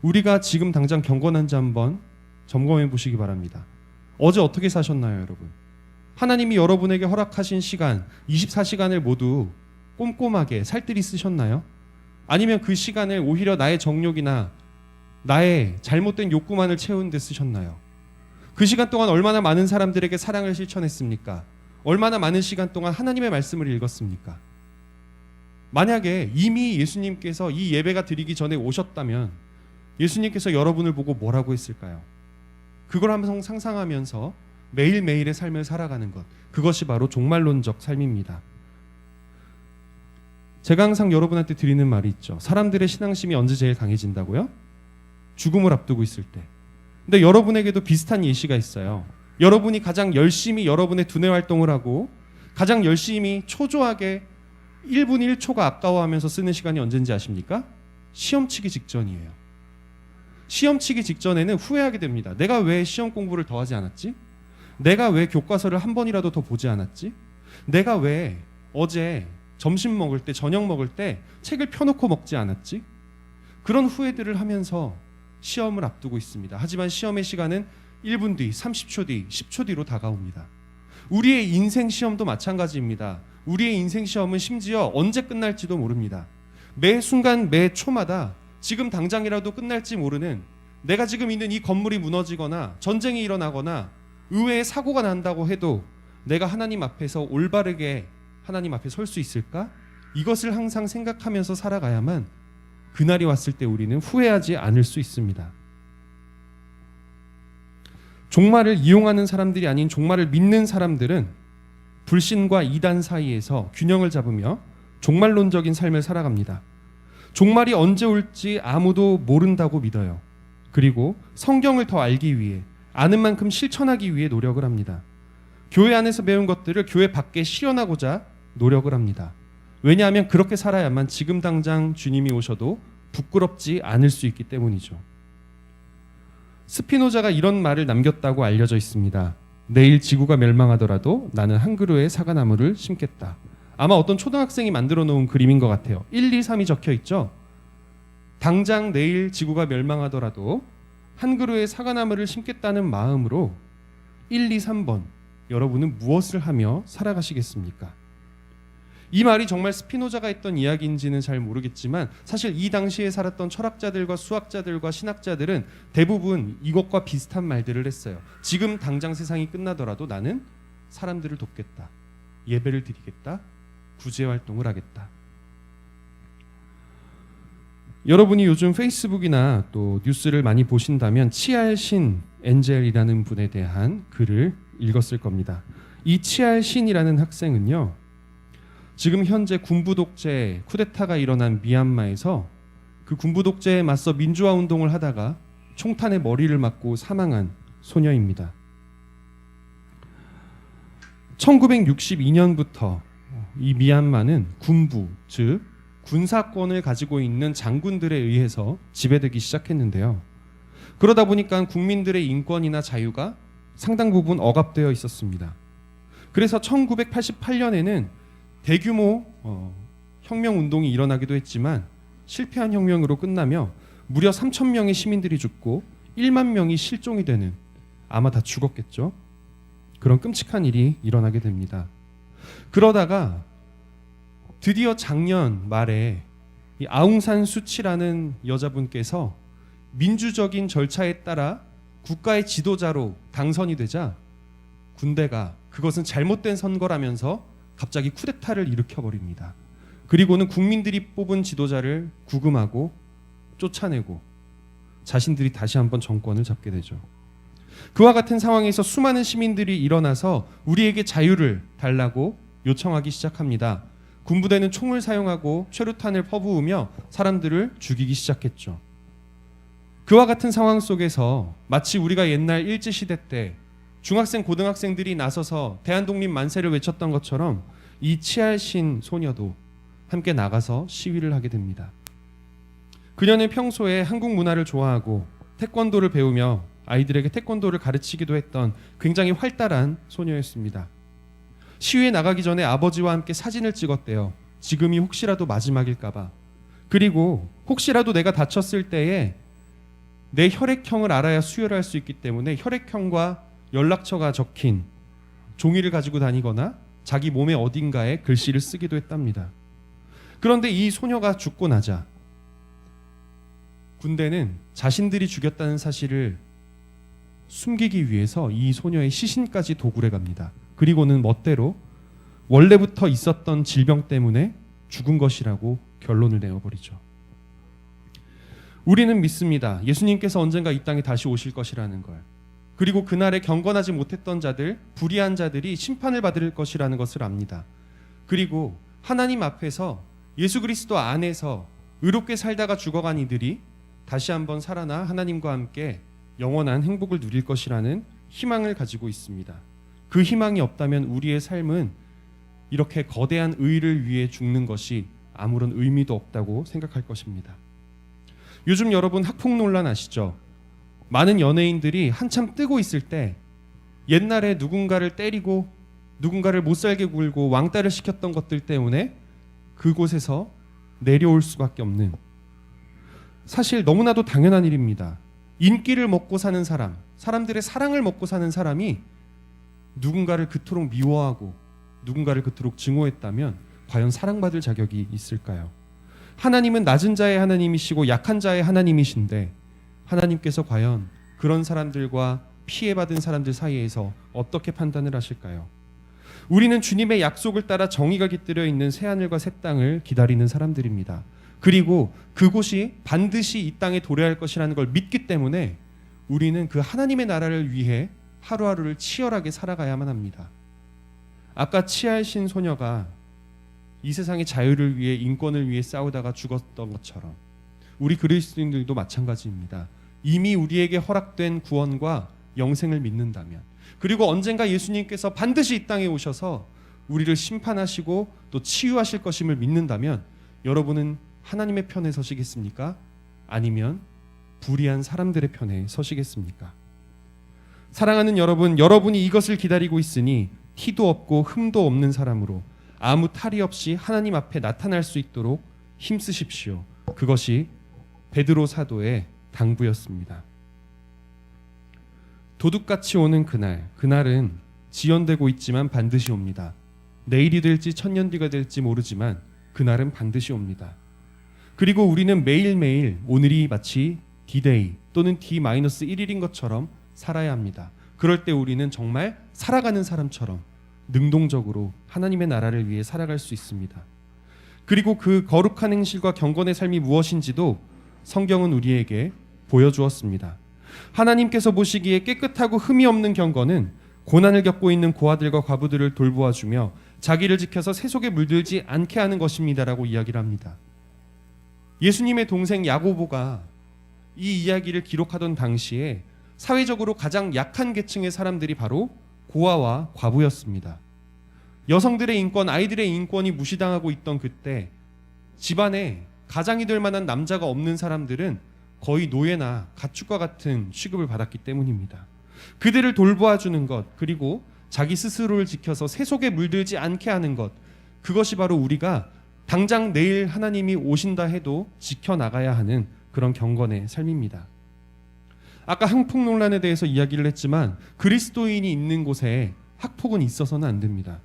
우리가 지금 당장 경건한지 한번 점검해 보시기 바랍니다. 어제 어떻게 사셨나요, 여러분? 하나님이 여러분에게 허락하신 시간 24시간을 모두 꼼꼼하게 살뜰히 쓰셨나요? 아니면 그 시간을 오히려 나의 정욕이나 나의 잘못된 욕구만을 채우는 데 쓰셨나요? 그 시간 동안 얼마나 많은 사람들에게 사랑을 실천했습니까? 얼마나 많은 시간 동안 하나님의 말씀을 읽었습니까? 만약에 이미 예수님께서 이 예배가 드리기 전에 오셨다면 예수님께서 여러분을 보고 뭐라고 했을까요? 그걸 한번 상상하면서 매일매일의 삶을 살아가는 것, 그것이 바로 종말론적 삶입니다. 제가 항상 여러분한테 드리는 말이 있죠. 사람들의 신앙심이 언제 제일 강해진다고요? 죽음을 앞두고 있을 때. 근데 여러분에게도 비슷한 예시가 있어요. 여러분이 가장 열심히 여러분의 두뇌 활동을 하고 가장 열심히 초조하게 1분 1초가 아까워하면서 쓰는 시간이 언제인지 아십니까? 시험 치기 직전이에요. 시험 치기 직전에는 후회하게 됩니다. 내가 왜 시험 공부를 더 하지 않았지? 내가 왜 교과서를 한 번이라도 더 보지 않았지? 내가 왜 어제 점심 먹을 때, 저녁 먹을 때 책을 펴놓고 먹지 않았지? 그런 후회들을 하면서 시험을 앞두고 있습니다. 하지만 시험의 시간은 1분 뒤, 30초 뒤, 10초 뒤로 다가옵니다. 우리의 인생 시험도 마찬가지입니다. 우리의 인생 시험은 심지어 언제 끝날지도 모릅니다. 매 순간, 매 초마다 지금 당장이라도 끝날지 모르는, 내가 지금 있는 이 건물이 무너지거나 전쟁이 일어나거나 의외의 사고가 난다고 해도 내가 하나님 앞에서 올바르게 하나님 앞에 설 수 있을까? 이것을 항상 생각하면서 살아가야만 그날이 왔을 때 우리는 후회하지 않을 수 있습니다. 종말을 이용하는 사람들이 아닌 종말을 믿는 사람들은 불신과 이단 사이에서 균형을 잡으며 종말론적인 삶을 살아갑니다. 종말이 언제 올지 아무도 모른다고 믿어요. 그리고 성경을 더 알기 위해, 아는 만큼 실천하기 위해 노력을 합니다. 교회 안에서 배운 것들을 교회 밖에 실현하고자 노력을 합니다. 왜냐하면 그렇게 살아야만 지금 당장 주님이 오셔도 부끄럽지 않을 수 있기 때문이죠. 스피노자가 이런 말을 남겼다고 알려져 있습니다. 내일 지구가 멸망하더라도 나는 한 그루의 사과나무를 심겠다. 아마 어떤 초등학생이 만들어 놓은 그림인 것 같아요. 1, 2, 3이 적혀 있죠. 당장 내일 지구가 멸망하더라도 한 그루의 사과나무를 심겠다는 마음으로 1, 2, 3번 여러분은 무엇을 하며 살아가시겠습니까? 이 말이 정말 스피노자가 했던 이야기인지는 잘 모르겠지만 사실 이 당시에 살았던 철학자들과 수학자들과 신학자들은 대부분 이것과 비슷한 말들을 했어요. 지금 당장 세상이 끝나더라도 나는 사람들을 돕겠다. 예배를 드리겠다. 구제활동을 하겠다. 여러분이 요즘 페이스북이나 또 뉴스를 많이 보신다면 치알신 엔젤이라는 분에 대한 글을 읽었을 겁니다. 이 치알신이라는 학생은요, 지금 현재 군부 독재 쿠데타가 일어난 미얀마에서 그 군부 독재에 맞서 민주화 운동을 하다가 총탄에 머리를 맞고 사망한 소녀입니다. 1962년부터 이 미얀마는 군부, 즉 군사권을 가지고 있는 장군들에 의해서 지배되기 시작했는데요. 그러다 보니까 국민들의 인권이나 자유가 상당 부분 억압되어 있었습니다. 그래서 1988년에는 대규모 혁명 운동이 일어나기도 했지만 실패한 혁명으로 끝나며 무려 3,000명의 시민들이 죽고 1만 명이 실종이 되는, 아마 다 죽었겠죠. 그런 끔찍한 일이 일어나게 됩니다. 그러다가 드디어 작년 말에 이 아웅산 수치라는 여자분께서 민주적인 절차에 따라 국가의 지도자로 당선이 되자 군대가 그것은 잘못된 선거라면서 갑자기 쿠데타를 일으켜버립니다. 그리고는 국민들이 뽑은 지도자를 구금하고 쫓아내고 자신들이 다시 한번 정권을 잡게 되죠. 그와 같은 상황에서 수많은 시민들이 일어나서 우리에게 자유를 달라고 요청하기 시작합니다. 군부대는 총을 사용하고 최루탄을 퍼부으며 사람들을 죽이기 시작했죠. 그와 같은 상황 속에서 마치 우리가 옛날 일제시대 때 중학생, 고등학생들이 나서서 대한독립 만세를 외쳤던 것처럼 이 치알신 소녀도 함께 나가서 시위를 하게 됩니다. 그녀는 평소에 한국 문화를 좋아하고 태권도를 배우며 아이들에게 태권도를 가르치기도 했던 굉장히 활달한 소녀였습니다. 시위에 나가기 전에 아버지와 함께 사진을 찍었대요. 지금이 혹시라도 마지막일까 봐. 그리고 혹시라도 내가 다쳤을 때에 내 혈액형을 알아야 수혈을 할 수 있기 때문에 혈액형과 연락처가 적힌 종이를 가지고 다니거나 자기 몸의 어딘가에 글씨를 쓰기도 했답니다. 그런데 이 소녀가 죽고 나자 군대는 자신들이 죽였다는 사실을 숨기기 위해서 이 소녀의 시신까지 도굴해 갑니다. 그리고는 멋대로 원래부터 있었던 질병 때문에 죽은 것이라고 결론을 내어버리죠. 우리는 믿습니다. 예수님께서 언젠가 이 땅에 다시 오실 것이라는 걸. 그리고 그날에 경건하지 못했던 자들, 불의한 자들이 심판을 받을 것이라는 것을 압니다. 그리고 하나님 앞에서 예수 그리스도 안에서 의롭게 살다가 죽어간 이들이 다시 한번 살아나 하나님과 함께 영원한 행복을 누릴 것이라는 희망을 가지고 있습니다. 그 희망이 없다면 우리의 삶은 이렇게 거대한 의를 위해 죽는 것이 아무런 의미도 없다고 생각할 것입니다. 요즘 여러분 학폭 논란 아시죠? 많은 연예인들이 한참 뜨고 있을 때 옛날에 누군가를 때리고 누군가를 못살게 굴고 왕따를 시켰던 것들 때문에 그곳에서 내려올 수밖에 없는, 사실 너무나도 당연한 일입니다. 인기를 먹고 사는 사람, 사람들의 사랑을 먹고 사는 사람이 누군가를 그토록 미워하고 누군가를 그토록 증오했다면 과연 사랑받을 자격이 있을까요? 하나님은 낮은 자의 하나님이시고 약한 자의 하나님이신데 하나님께서 과연 그런 사람들과 피해받은 사람들 사이에서 어떻게 판단을 하실까요? 우리는 주님의 약속을 따라 정의가 깃들여 있는 새하늘과 새 땅을 기다리는 사람들입니다. 그리고 그곳이 반드시 이 땅에 도래할 것이라는 걸 믿기 때문에 우리는 그 하나님의 나라를 위해 하루하루를 치열하게 살아가야만 합니다. 아까 치알신 소녀가 이 세상의 자유를 위해, 인권을 위해 싸우다가 죽었던 것처럼 우리 그리스도인들도 마찬가지입니다. 이미 우리에게 허락된 구원과 영생을 믿는다면, 그리고 언젠가 예수님께서 반드시 이 땅에 오셔서 우리를 심판하시고 또 치유하실 것임을 믿는다면 여러분은 하나님의 편에 서시겠습니까? 아니면 불의한 사람들의 편에 서시겠습니까? 사랑하는 여러분, 여러분이 이것을 기다리고 있으니 티도 없고 흠도 없는 사람으로 아무 탈이 없이 하나님 앞에 나타날 수 있도록 힘쓰십시오. 그것이 베드로 사도의 당부였습니다. 도둑같이 오는 그날은 지연되고 있지만 반드시 옵니다. 내일이 될지 천년 뒤가 될지 모르지만 그날은 반드시 옵니다. 그리고 우리는 매일매일 오늘이 마치 D-Day 또는 D-1일인 것처럼 살아야 합니다. 그럴 때 우리는 정말 살아가는 사람처럼 능동적으로 하나님의 나라를 위해 살아갈 수 있습니다. 그리고 그 거룩한 행실과 경건의 삶이 무엇인지도 성경은 우리에게 보여주었습니다. 하나님께서 보시기에 깨끗하고 흠이 없는 경건은 고난을 겪고 있는 고아들과 과부들을 돌보아주며 자기를 지켜서 세속에 물들지 않게 하는 것입니다라고 이야기를 합니다. 예수님의 동생 야고보가 이 이야기를 기록하던 당시에 사회적으로 가장 약한 계층의 사람들이 바로 고아와 과부였습니다. 여성들의 인권, 아이들의 인권이 무시당하고 있던 그때 집안에 가장이 될 만한 남자가 없는 사람들은 거의 노예나 가축과 같은 취급을 받았기 때문입니다. 그들을 돌보아주는 것, 그리고 자기 스스로를 지켜서 세속에 물들지 않게 하는 것, 그것이 바로 우리가 당장 내일 하나님이 오신다 해도 지켜나가야 하는 그런 경건의 삶입니다. 아까 학폭 논란에 대해서 이야기를 했지만 그리스도인이 있는 곳에 학폭은 있어서는 안 됩니다.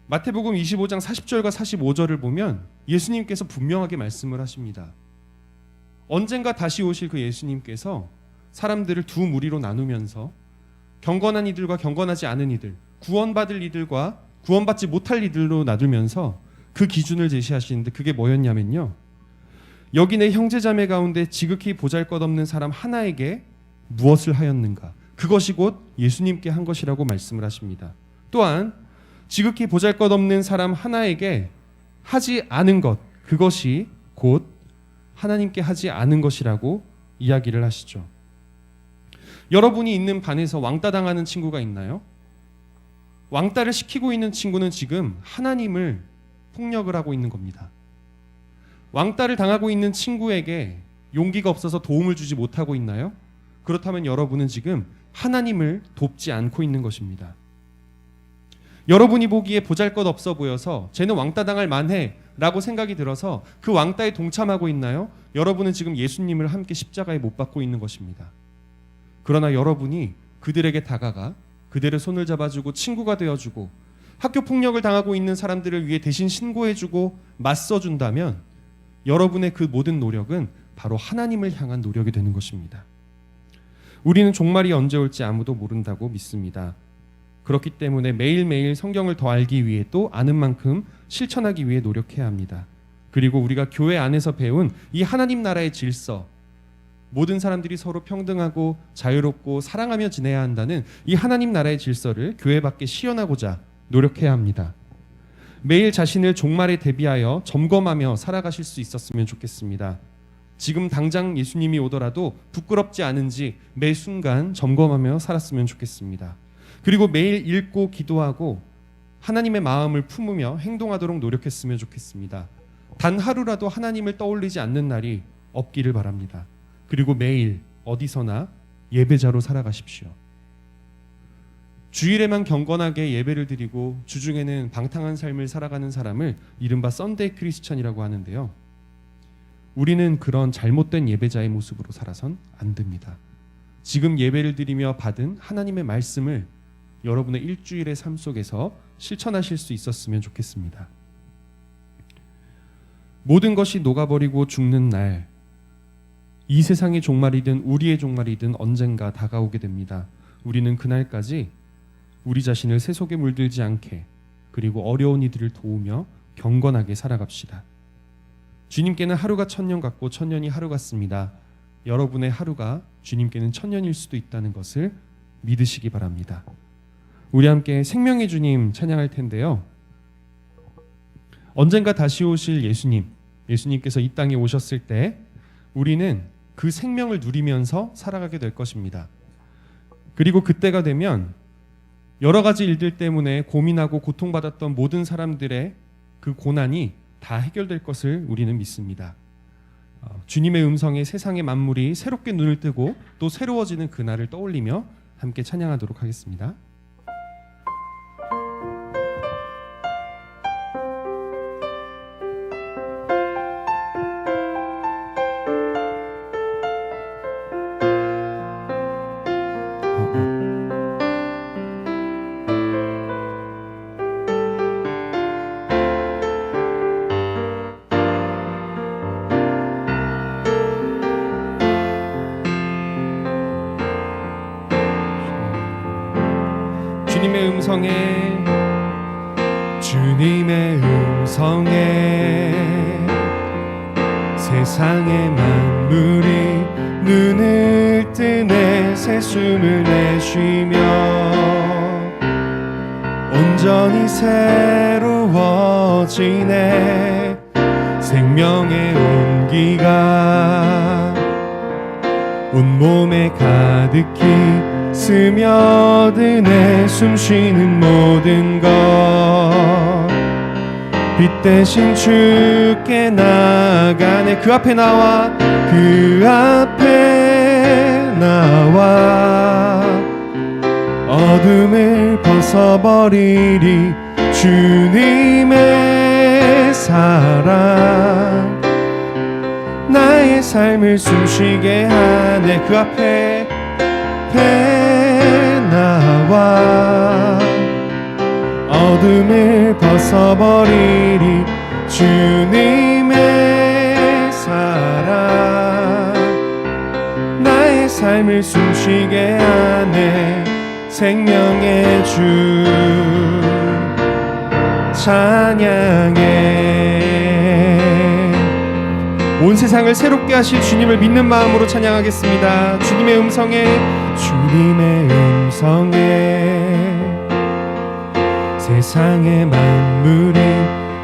마태복음 25장 40절과 45절을 보면 예수님께서 분명하게 말씀을 하십니다. 언젠가 다시 오실 그 예수님께서 사람들을 두 무리로 나누면서 경건한 이들과 경건하지 않은 이들, 구원받을 이들과 구원받지 못할 이들로 나누면서 그 기준을 제시하시는데 그게 뭐였냐면요, 여기 내 형제자매 가운데 지극히 보잘것없는 사람 하나에게 무엇을 하였는가, 그것이 곧 예수님께 한 것이라고 말씀을 하십니다. 또한 지극히 보잘것없는 사람 하나에게 하지 않은 것, 그것이 곧 하나님께 하지 않은 것이라고 이야기를 하시죠. 여러분이 있는 반에서 왕따 당하는 친구가 있나요? 왕따를 시키고 있는 친구는 지금 하나님을 폭력을 하고 있는 겁니다. 왕따를 당하고 있는 친구에게 용기가 없어서 도움을 주지 못하고 있나요? 그렇다면 여러분은 지금 하나님을 돕지 않고 있는 것입니다. 여러분이 보기에 보잘것없어 보여서 쟤는 왕따 당할 만해 라고 생각이 들어서 그 왕따에 동참하고 있나요? 여러분은 지금 예수님을 함께 십자가에 못 박고 있는 것입니다. 그러나 여러분이 그들에게 다가가 그들의 손을 잡아주고 친구가 되어주고 학교 폭력을 당하고 있는 사람들을 위해 대신 신고해주고 맞서준다면 여러분의 그 모든 노력은 바로 하나님을 향한 노력이 되는 것입니다. 우리는 종말이 언제 올지 아무도 모른다고 믿습니다. 그렇기 때문에 매일매일 성경을 더 알기 위해 또 아는 만큼 실천하기 위해 노력해야 합니다. 그리고 우리가 교회 안에서 배운 이 하나님 나라의 질서, 모든 사람들이 서로 평등하고 자유롭고 사랑하며 지내야 한다는 이 하나님 나라의 질서를 교회 밖에 시연하고자 노력해야 합니다. 매일 자신을 종말에 대비하여 점검하며 살아가실 수 있었으면 좋겠습니다. 지금 당장 예수님이 오더라도 부끄럽지 않은지 매 순간 점검하며 살았으면 좋겠습니다. 그리고 매일 읽고 기도하고 하나님의 마음을 품으며 행동하도록 노력했으면 좋겠습니다. 단 하루라도 하나님을 떠올리지 않는 날이 없기를 바랍니다. 그리고 매일 어디서나 예배자로 살아가십시오. 주일에만 경건하게 예배를 드리고 주중에는 방탕한 삶을 살아가는 사람을 이른바 썬데이 크리스천이라고 하는데요. 우리는 그런 잘못된 예배자의 모습으로 살아선 안 됩니다. 지금 예배를 드리며 받은 하나님의 말씀을 여러분의 일주일의 삶 속에서 실천하실 수 있었으면 좋겠습니다. 모든 것이 녹아버리고 죽는 날, 이 세상의 종말이든 우리의 종말이든 언젠가 다가오게 됩니다. 우리는 그날까지 우리 자신을 세속에 물들지 않게, 그리고 어려운 이들을 도우며 경건하게 살아갑시다. 주님께는 하루가 천년 같고 천년이 하루 같습니다. 여러분의 하루가 주님께는 천년일 수도 있다는 것을 믿으시기 바랍니다. 우리 함께 생명의 주님 찬양할 텐데요. 언젠가 다시 오실 예수님께서 이 땅에 오셨을 때 우리는 그 생명을 누리면서 살아가게 될 것입니다. 그리고 그때가 되면 여러 가지 일들 때문에 고민하고 고통받았던 모든 사람들의 그 고난이 다 해결될 것을 우리는 믿습니다. 주님의 음성에 세상의 만물이 새롭게 눈을 뜨고 또 새로워지는 그날을 떠올리며 함께 찬양하도록 하겠습니다. 주님의 음성에 세상의 만물이 눈을 뜨네 새 숨을 내쉬며 온전히 새로워지네 생명의 온기가 온몸에 가득히 스며드네 숨쉬는 모든 것 빛 대신 주께 나가네 그 앞에 나와 어둠을 벗어버리리 주님의 사랑 나의 삶을 숨쉬게 하네 그 앞에 나와 어둠을 벗어버리리 주님의 사랑 나의 삶을 숨쉬게 하네 생명의 주 찬양해 온 세상을 새롭게 하실 주님을 믿는 마음으로 찬양하겠습니다. 주님의 음성에 세상의 만물이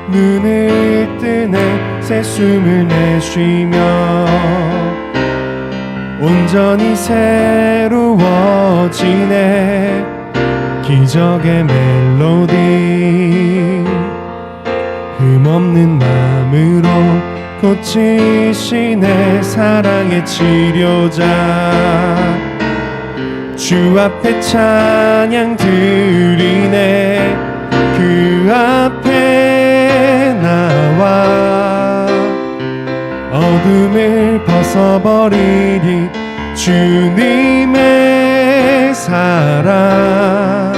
눈을 뜨네 새 숨을 내쉬며 온전히 새로워지네 기적의 멜로디 흠없는 마음으로 고치시네 사랑의 치료자 주 앞에 찬양 드리네 그 앞에 나와 어둠을 벗어버리리 주님의 사랑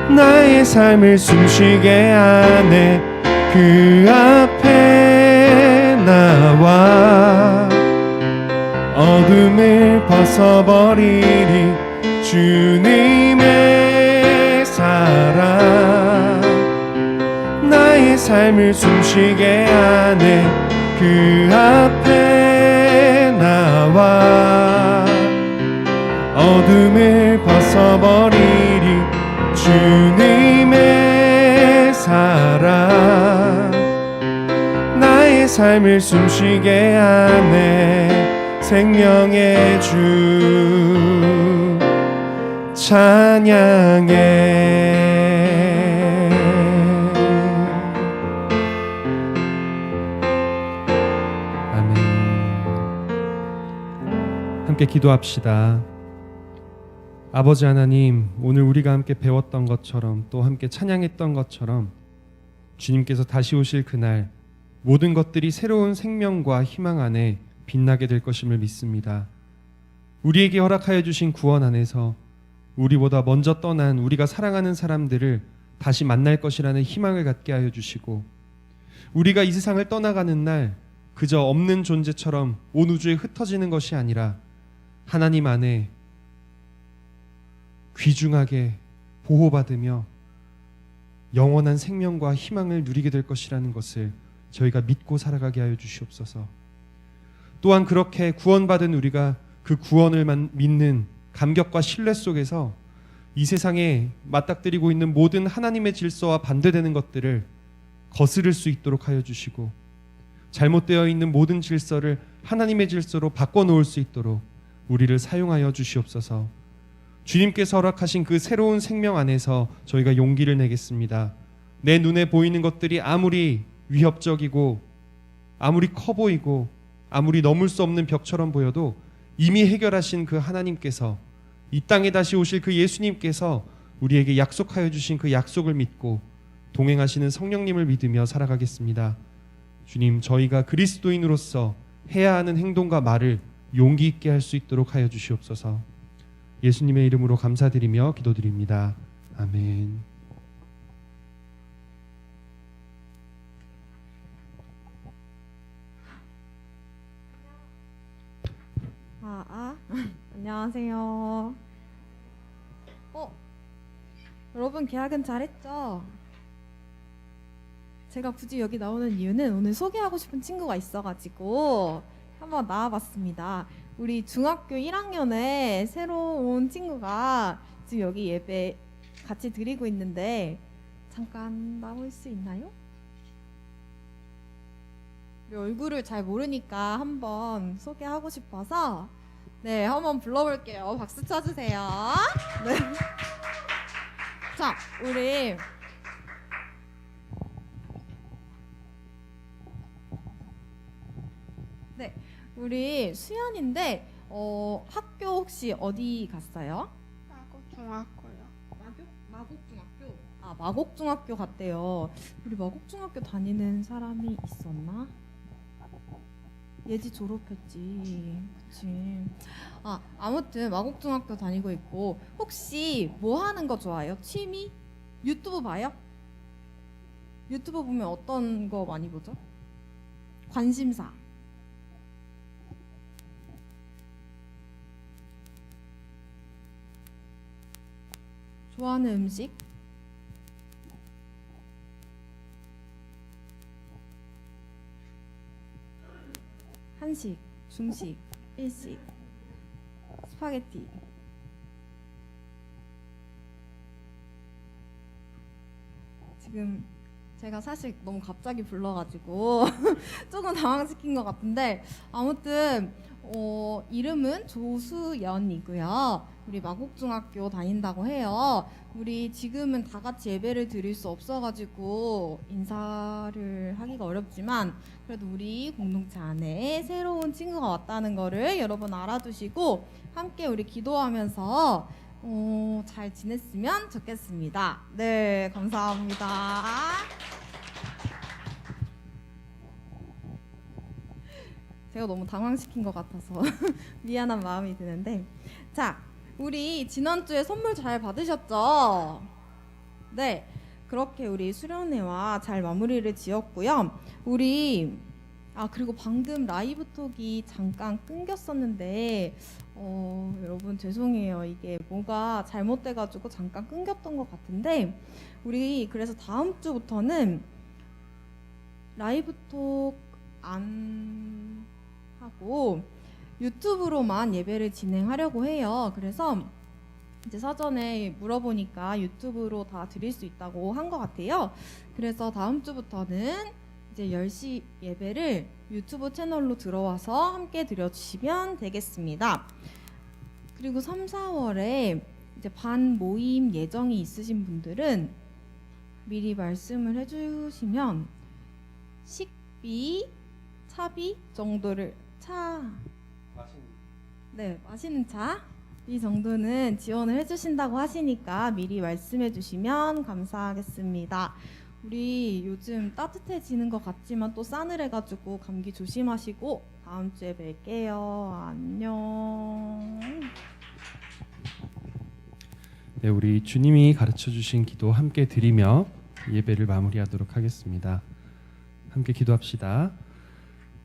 나의 삶을 숨쉬게 하네 그 앞에 나와 어둠을 벗어버리리 주님의 사랑 나의 삶을 숨쉬게 하네 그 앞에 나와 어둠을 벗어버리리 주님의 사랑 나의 삶을 숨쉬게 하네 생명의 주 찬양해 아멘. 함께 기도합시다. 아버지 하나님, 오늘 우리가 함께 배웠던 것처럼 또 함께 찬양했던 것처럼 주님께서 다시 오실 그날 모든 것들이 새로운 생명과 희망 안에 빛나게 될 것임을 믿습니다. 우리에게 허락하여 주신 구원 안에서 우리보다 먼저 떠난 우리가 사랑하는 사람들을 다시 만날 것이라는 희망을 갖게 하여 주시고 우리가 이 세상을 떠나가는 날 그저 없는 존재처럼 온 우주에 흩어지는 것이 아니라 하나님 안에 귀중하게 보호받으며 영원한 생명과 희망을 누리게 될 것이라는 것을 저희가 믿고 살아가게 하여 주시옵소서. 또한 그렇게 구원받은 우리가 그 구원을 믿는 감격과 신뢰 속에서 이 세상에 맞닥뜨리고 있는 모든 하나님의 질서와 반대되는 것들을 거스를 수 있도록 하여 주시고 잘못되어 있는 모든 질서를 하나님의 질서로 바꿔놓을 수 있도록 우리를 사용하여 주시옵소서. 주님께서 허락하신 그 새로운 생명 안에서 저희가 용기를 내겠습니다. 내 눈에 보이는 것들이 아무리 위협적이고 아무리 커 보이고 아무리 넘을 수 없는 벽처럼 보여도 이미 해결하신 그 하나님께서, 이 땅에 다시 오실 그 예수님께서 우리에게 약속하여 주신 그 약속을 믿고 동행하시는 성령님을 믿으며 살아가겠습니다. 주님, 저희가 그리스도인으로서 해야 하는 행동과 말을 용기 있게 할 수 있도록 하여 주시옵소서. 예수님의 이름으로 감사드리며 기도드립니다. 아멘. 안녕하세요. 여러분 계약은 잘했죠? 제가 굳이 여기 나오는 이유는 오늘 소개하고 싶은 친구가 있어가지고 한번 나와봤습니다. 우리 중학교 1학년에 새로 온 친구가 지금 여기 예배 같이 드리고 있는데 잠깐 나올 수 있나요? 우리 얼굴을 잘 모르니까 한번 소개하고 싶어서 네, 한번 불러볼게요. 박수 쳐주세요. 네. 자, 우리 수연인데 학교 혹시 어디 갔어요? 마곡중학교요. 마곡중학교? 아, 마곡중학교 갔대요. 우리 마곡중학교 다니는 사람이 있었나? 예지 졸업했지. 그치. 아무튼 마곡중학교 다니고 있고, 혹시 뭐 하는 거 좋아해요? 취미? 유튜브 봐요? 유튜브 보면 어떤 거 많이 보죠? 관심사. 좋아하는 음식? 한식, 중식, 일식, 스파게티. 지금 제가 사실 너무 갑자기 불러가지고 조금 당황시킨 것 같은데, 아무튼 이름은 조수연이고요. 우리 마곡중학교 다닌다고 해요. 우리 지금은 다 같이 예배를 드릴 수 없어가지고 인사를 하기가 어렵지만, 그래도 우리 공동체 안에 새로운 친구가 왔다는 거를 여러분 알아두시고 함께 우리 기도하면서 잘 지냈으면 좋겠습니다. 네, 감사합니다. 제가 너무 당황시킨 것 같아서 미안한 마음이 드는데, 자, 우리 지난주에 선물 잘 받으셨죠? 네, 그렇게 우리 수련회와 잘 마무리를 지었고요. 우리 그리고 방금 라이브 톡이 잠깐 끊겼었는데 여러분 죄송해요. 이게 뭐가 잘못돼가지고 잠깐 끊겼던 것 같은데, 우리 그래서 다음 주부터는 라이브 톡 안 하고 유튜브로만 예배를 진행하려고 해요. 그래서 이제 사전에 물어보니까 유튜브로 다 드릴 수 있다고 한 것 같아요. 그래서 다음 주부터는 이제 10시 예배를 유튜브 채널로 들어와서 함께 드려주시면 되겠습니다. 그리고 3, 4월에 이제 반 모임 예정이 있으신 분들은 미리 말씀을 해주시면 식비, 차비 정도를 마시는 차 이 정도는 지원을 해주신다고 하시니까 미리 말씀해 주시면 감사하겠습니다. 우리 요즘 따뜻해지는 것 같지만 또 싸늘해가지고 감기 조심하시고 다음 주에 뵐게요. 안녕. 네, 우리 주님이 가르쳐 주신 기도 함께 드리며 예배를 마무리하도록 하겠습니다. 함께 기도합시다.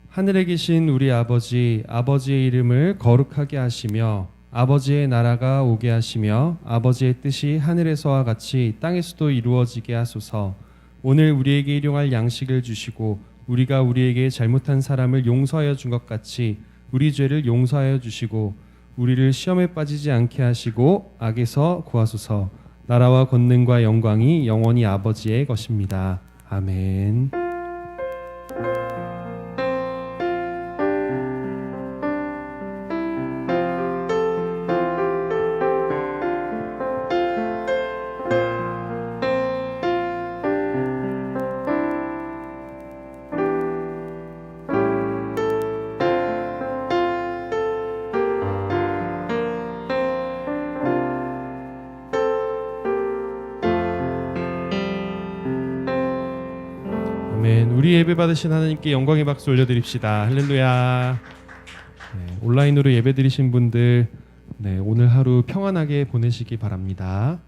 하늘에 계신 우리 아버지, 아버지의 이름을 거룩하게 하시며 아버지의 나라가 오게 하시며 아버지의 뜻이 하늘에서와 같이 땅에서도 이루어지게 하소서. 오늘 우리에게 일용할 양식을 주시고 우리가 우리에게 잘못한 사람을 용서하여 준 것 같이 우리 죄를 용서하여 주시고 우리를 시험에 빠지지 않게 하시고 악에서 구하소서. 나라와 권능과 영광이 영원히 아버지의 것입니다. 아멘. 아멘. 우리 예배 받으신 하나님께 영광의 박수 올려드립시다. 할렐루야. 네, 온라인으로 예배 드리신 분들, 네, 오늘 하루 평안하게 보내시기 바랍니다.